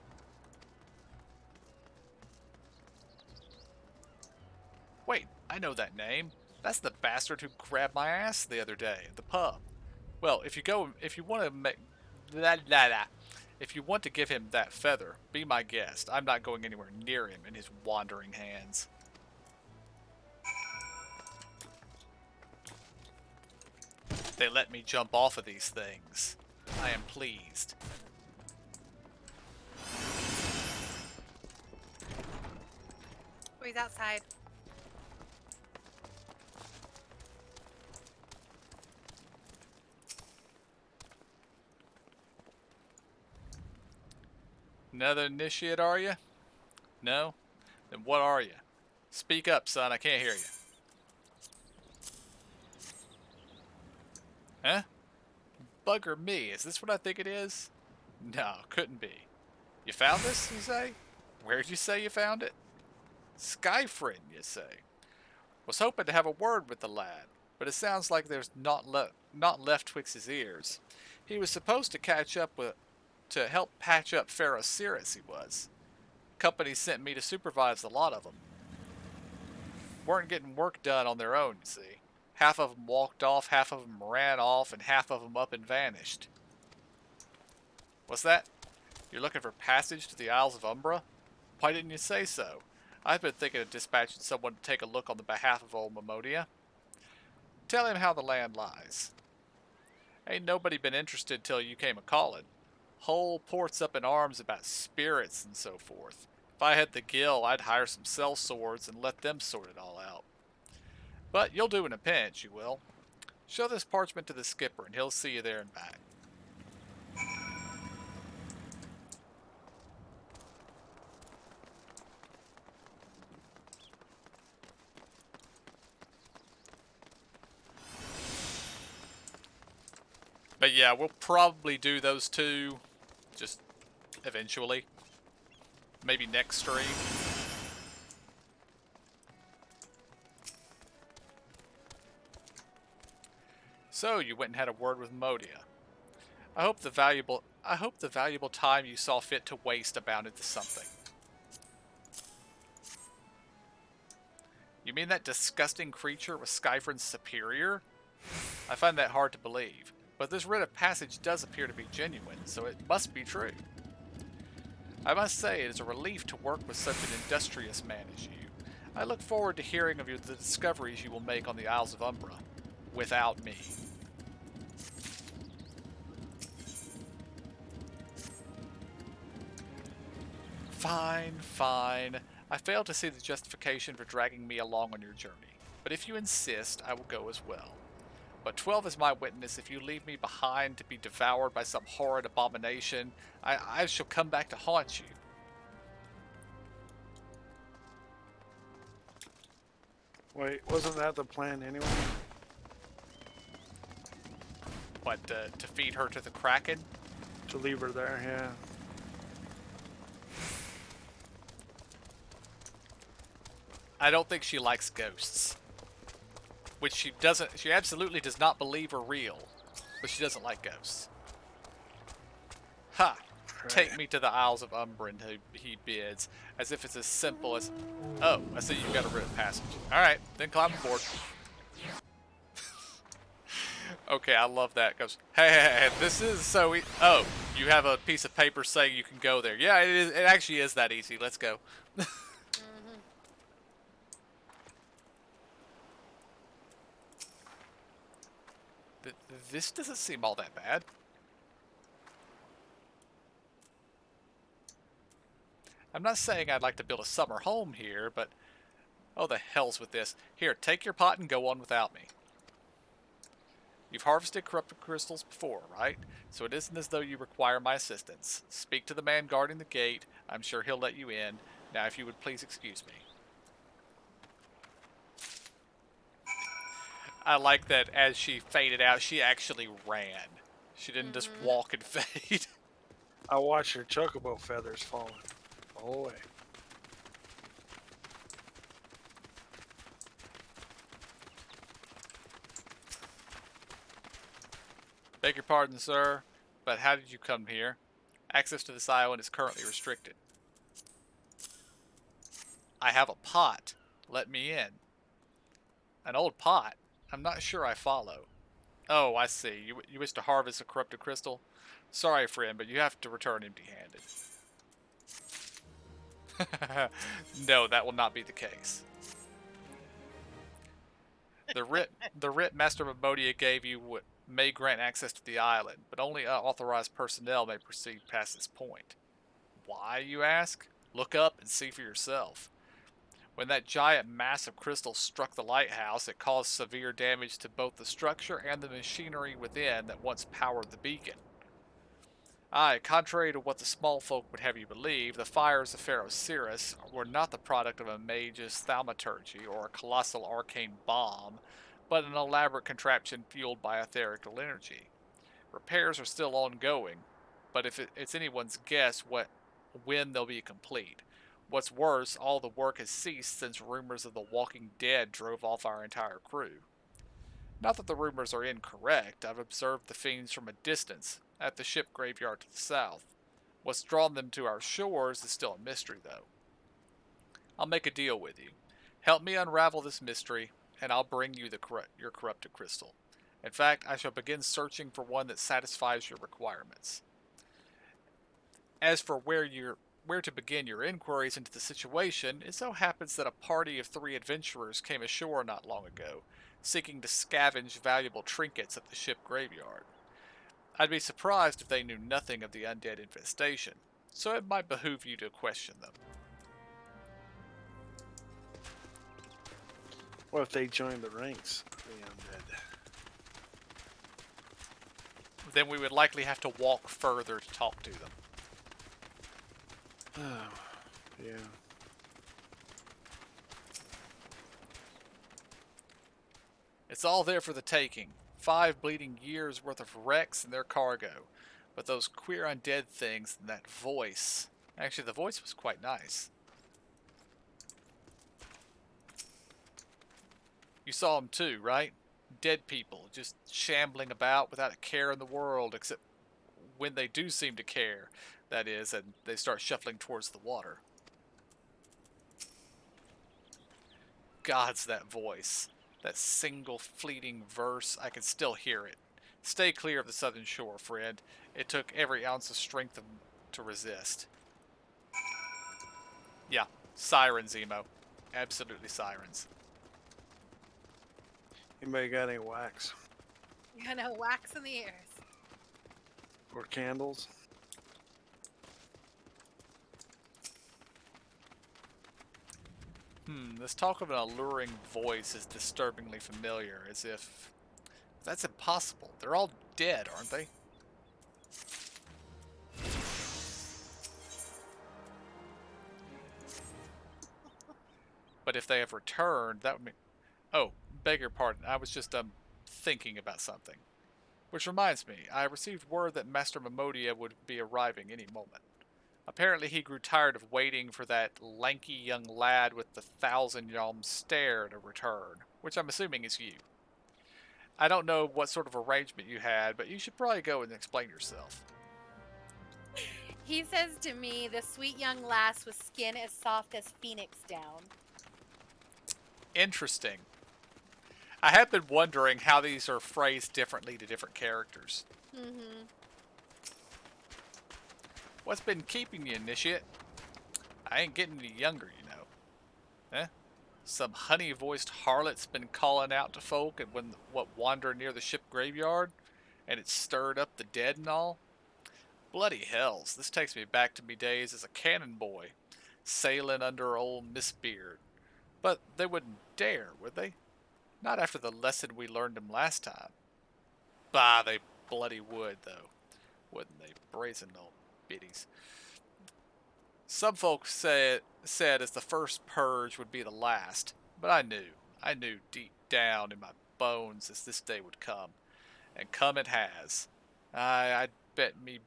Wait, I know that name. That's the bastard who grabbed my ass the other day at the pub. Well, if you want to make, if you want to give him that feather, be my guest. I'm not going anywhere near him and his wandering hands. They let me jump off of these things. I am pleased. Oh, he's outside. Another initiate, are you? No? Then what are you? Speak up, son. I can't hear you. Huh? Bugger me. Is this what I think it is? No, couldn't be. You found this, you say? Where'd you say you found it? Skyfrin, you say? Was hoping to have a word with the lad, but it sounds like there's not left twixt his ears. He was supposed to catch up to help patch up Pharaoh Cirrus, he was. Company sent me to supervise a lot of them. Weren't getting work done on their own, you see. Half of them walked off, half of them ran off, and half of them up and vanished. What's that? You're looking for passage to the Isles of Umbra? Why didn't you say so? I've been thinking of dispatching someone to take a look on the behalf of old Memodia. Tell him how the land lies. Ain't nobody been interested till you came a-calling. Whole port's up in arms about spirits and so forth. If I had the gill, I'd hire some cell swords and let them sort it all out. But you'll do in a pinch, you will. Show this parchment to the skipper and he'll see you there and back. But yeah, we'll probably do those two just eventually. Maybe next stream. So you went and had a word with Modia. I hope the valuable time you saw fit to waste amounted to something. You mean that disgusting creature was Skyfrin's superior? I find that hard to believe, but this writ of passage does appear to be genuine, so it must be true. I must say it is a relief to work with such an industrious man as you. I look forward to hearing of the discoveries you will make on the Isles of Umbra, without me. Fine, fine. I fail to see the justification for dragging me along on your journey, but if you insist, I will go as well. But 12 is my witness. If you leave me behind to be devoured by some horrid abomination, I shall come back to haunt you. Wait, wasn't that the plan anyway? What, to feed her to the Kraken? To leave her there, yeah. I don't think she likes ghosts. Which she absolutely does not believe are real. But she doesn't like ghosts. Ha! Right. Take me to the Isles of Umbra, he bids, as if it's as simple as... Oh, I see you've got a writ of passage. Alright, then climb aboard. Okay, I love that. Goes, hey, this is so... Oh, you have a piece of paper saying you can go there. Yeah, it actually is that easy. Let's go. This doesn't seem all that bad. I'm not saying I'd like to build a summer home here, but... Oh, the hell's with this. Here, take your pot and go on without me. You've harvested corrupted crystals before, right? So it isn't as though you require my assistance. Speak to the man guarding the gate. I'm sure he'll let you in. Now, if you would please excuse me. I like that as she faded out, she actually ran. She didn't just walk and fade. I watched her chocobo feathers falling all away. Beg your pardon, sir, but how did you come here? Access to this island is currently restricted. I have a pot. Let me in. An old pot? I'm not sure I follow. Oh, I see. You wish to harvest a corrupted crystal? Sorry, friend, but you have to return empty-handed. No, that will not be the case. The writ Master Momodia gave you may grant access to the island, but only authorized personnel may proceed past this point. Why, you ask? Look up and see for yourself. When that giant mass of crystal struck the lighthouse, it caused severe damage to both the structure and the machinery within that once powered the beacon. Aye, contrary to what the small folk would have you believe, the fires of Pharaoh Cyrus were not the product of a mage's thaumaturgy or a colossal arcane bomb, but an elaborate contraption fueled by etherical energy. Repairs are still ongoing, but if it's anyone's guess when they'll be complete. What's worse, all the work has ceased since rumors of the Walking Dead drove off our entire crew. Not that the rumors are incorrect. I've observed the fiends from a distance, at the ship graveyard to the south. What's drawn them to our shores is still a mystery, though. I'll make a deal with you. Help me unravel this mystery, and I'll bring you your corrupted crystal. In fact, I shall begin searching for one that satisfies your requirements. As for where to begin your inquiries into the situation, it so happens that a party of 3 adventurers came ashore not long ago, seeking to scavenge valuable trinkets at the ship graveyard. I'd be surprised if they knew nothing of the undead infestation, so it might behoove you to question them. What if they join the ranks of the undead? Then we would likely have to walk further to talk to them. Oh, yeah. It's all there for the taking. 5 bleeding years worth of wrecks and their cargo. But those queer undead things and that voice. Actually, the voice was quite nice. You saw them too, right? Dead people, just shambling about without a care in the world, except when they do seem to care, that is, and they start shuffling towards the water. God's that voice. That single fleeting verse, I can still hear it. Stay clear of the southern shore, friend. It took every ounce of strength to resist. Yeah, sirens, Emo. Absolutely sirens. Anybody got any wax You're gonna wax in the ears. or candles? This talk of an alluring voice is disturbingly familiar, as if... That's impossible. They're all dead, aren't they? But if they have returned, that would mean... Oh, beg your pardon. I was just, thinking about something. Which reminds me, I received word that Master Momodia would be arriving any moment. Apparently he grew tired of waiting for that lanky young lad with the 1,000-yalm stare to return, which I'm assuming is you. I don't know what sort of arrangement you had, but you should probably go and explain yourself. He says to me, the sweet young lass with skin as soft as phoenix down. Interesting. I have been wondering how these are phrased differently to different characters. Mm-hmm. What's been keeping you, initiate? I ain't getting any younger, you know. Eh? Some honey-voiced harlot's been calling out to folk and what wander near the ship graveyard, and it stirred up the dead and all? Bloody hells, this takes me back to me days as a cannon boy, sailing under old Miss Beard. But they wouldn't dare, would they? Not after the lesson we learned them last time. Bah, they bloody would, though. Wouldn't they? Brazen old biddies. Some folks said as the first purge would be the last, but I knew deep down in my bones as this day would come, and come it has. I'd bet me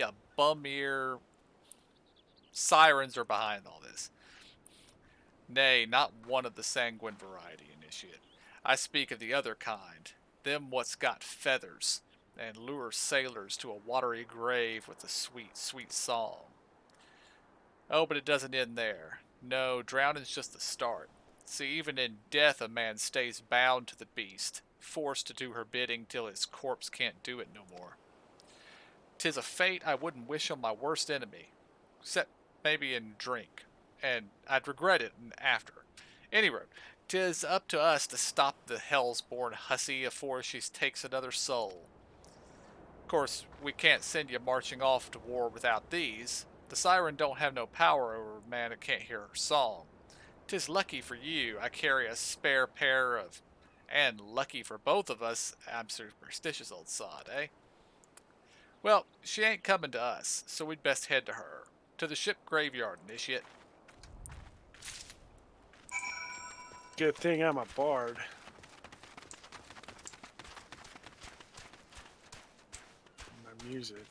a bum ear sirens are behind all this. Nay, not one of the sanguine variety, initiate. I speak of the other kind, them what's got feathers, and lure sailors to a watery grave with a sweet, sweet song. Oh, but it doesn't end there. No, drowning's just the start. See, even in death a man stays bound to the beast, forced to do her bidding till his corpse can't do it no more. 'Tis a fate I wouldn't wish on my worst enemy, except maybe in drink, and I'd regret it in after. Anyway, 'tis up to us to stop the hell's-born hussy afore she takes another soul. Of course, we can't send you marching off to war without these. The siren don't have no power over a man who can't hear her song. 'Tis lucky for you I carry a spare pair of... And lucky for both of us, I'm superstitious old sod, eh? Well, she ain't coming to us, so we'd best head to her. To the ship graveyard, initiate. Good thing I'm a bard. My music.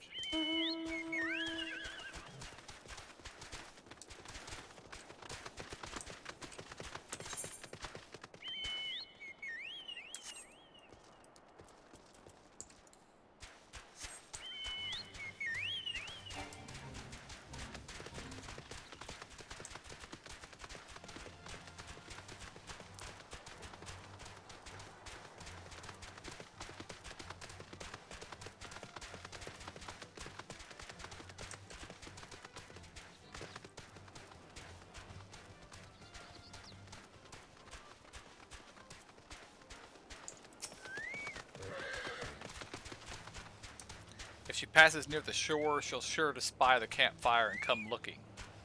If she passes near the shore, she'll sure to spy the campfire and come looking.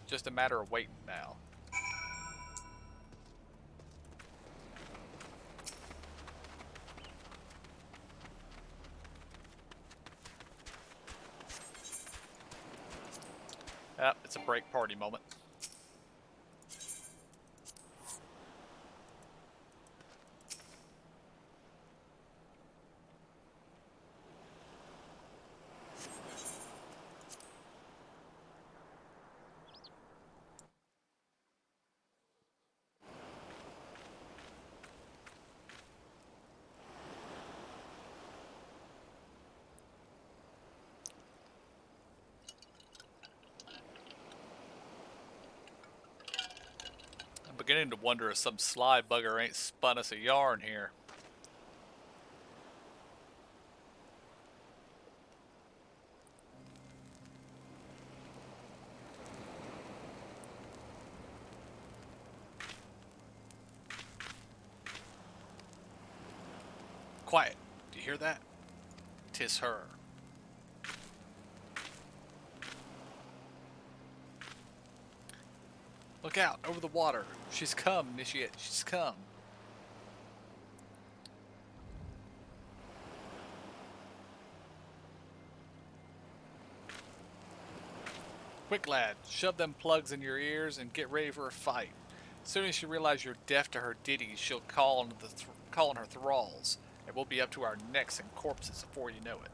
Just a matter of waiting now. Yep, it's a break party moment. I'm beginning to wonder if some sly bugger ain't spun us a yarn here. Quiet. Do you hear that? 'Tis her. Look out, over the water. She's come, initiate. She's come. Quick, lad. Shove them plugs in your ears and get ready for a fight. As soon as she realizes you're deaf to her ditties, she'll call on her thralls, and we'll be up to our necks in corpses before you know it.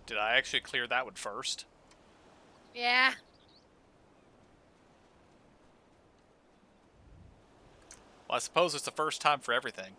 Did I actually clear that one first? Yeah. Well, I suppose it's the first time for everything.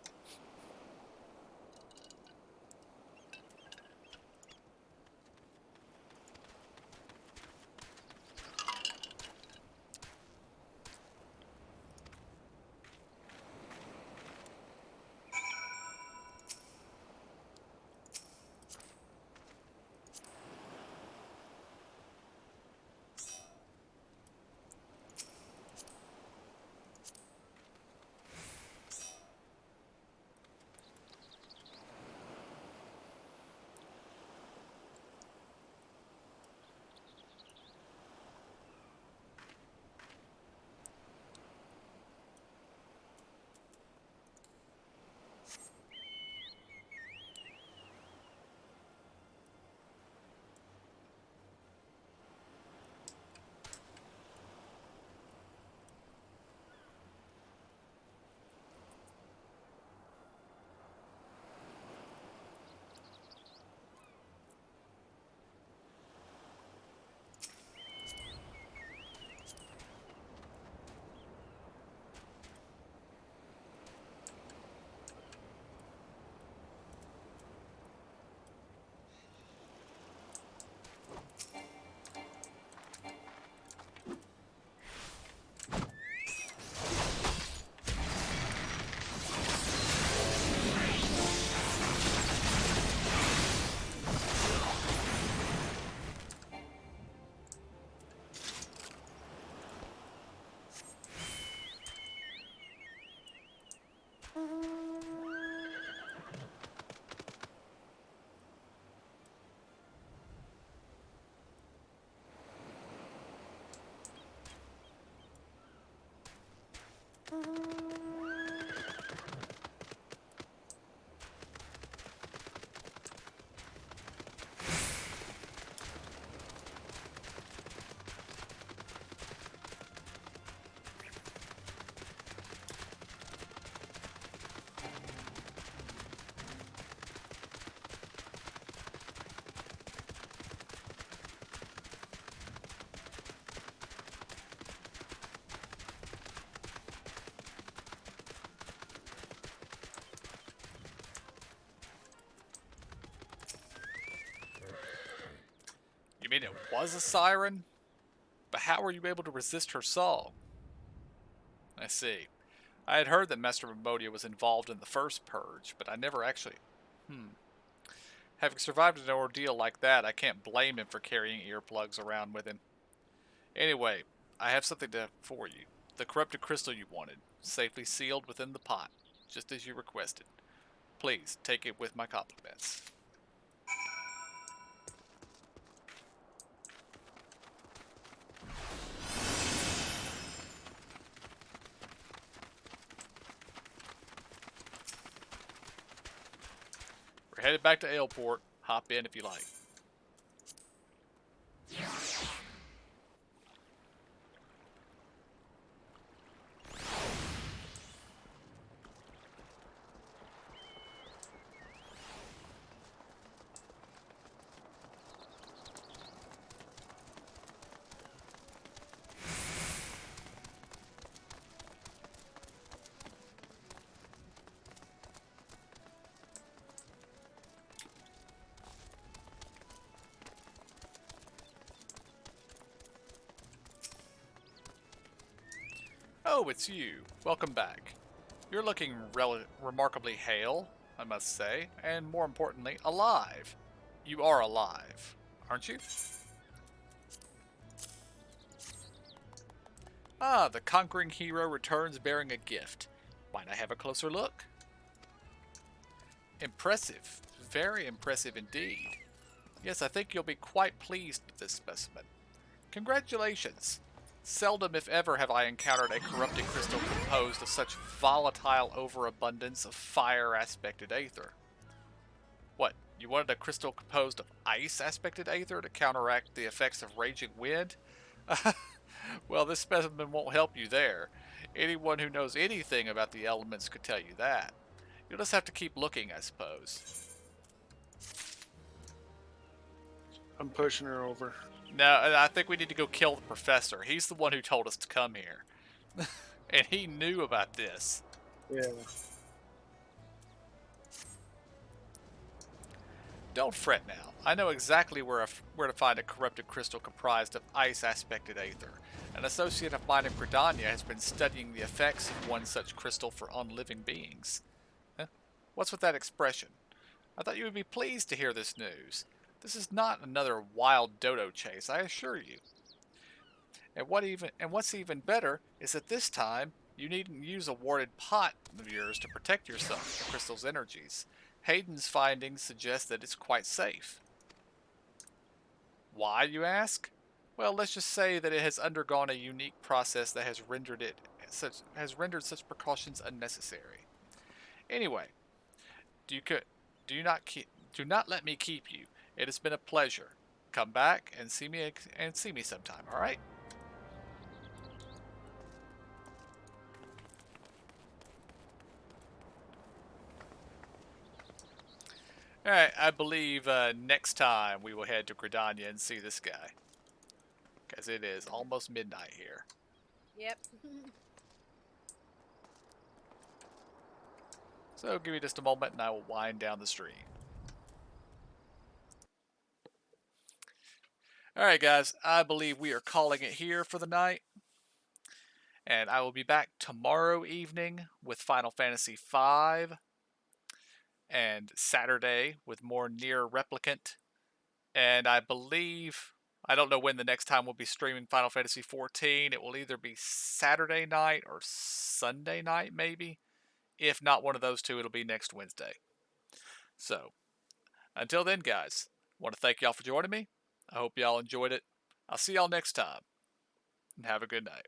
You mean it was a siren? But how were you able to resist her song? I see. I had heard that Master Momodia was involved in the first purge, but I never actually... Having survived an ordeal like that, I can't blame him for carrying earplugs around with him. Anyway, I have something for you. The corrupted crystal you wanted, safely sealed within the pot, just as you requested. Please, take it with my compliments. We're headed back to Aleport. Hop in if you like. Oh, it's you. Welcome back. You're looking remarkably hale, I must say, and more importantly, alive. You are alive, aren't you? Ah, the conquering hero returns bearing a gift. Might I have a closer look? Impressive. Very impressive indeed. Yes, I think you'll be quite pleased with this specimen. Congratulations. Seldom, if ever, have I encountered a corrupted crystal composed of such volatile overabundance of fire-aspected aether. What, you wanted a crystal composed of ice-aspected aether to counteract the effects of raging wind? Well, this specimen won't help you there. Anyone who knows anything about the elements could tell you that. You'll just have to keep looking, I suppose. I'm pushing her over. No, I think we need to go kill the professor. He's the one who told us to come here. And he knew about this. Yeah. Don't fret now. I know exactly where to find a corrupted crystal comprised of ice-aspected aether. An associate of mine in Gridania has been studying the effects of one such crystal for unliving beings. Huh? What's with that expression? I thought you would be pleased to hear this news. This is not another wild dodo chase, I assure you. And what's even better is that this time you needn't use a warded pot of yours to protect yourself from the crystal's energies. Hayden's findings suggest that it's quite safe. Why, you ask? Well, let's just say that it has undergone a unique process that has rendered such precautions unnecessary. Anyway, do not let me keep you. It has been a pleasure. Come back and see me sometime. All right. Alright, I believe next time we will head to Gridania and see this guy. Because it is almost midnight here. Yep. So give me just a moment and I will wind down the stream. Alright guys, I believe we are calling it here for the night. And I will be back tomorrow evening with Final Fantasy V. And Saturday with more Nier Replicant. And I believe, I don't know when the next time we'll be streaming Final Fantasy XIV. It will either be Saturday night or Sunday night, maybe. If not one of those two, it'll be next Wednesday. So, until then, guys, I want to thank y'all for joining me. I hope y'all enjoyed it. I'll see y'all next time. And have a good night.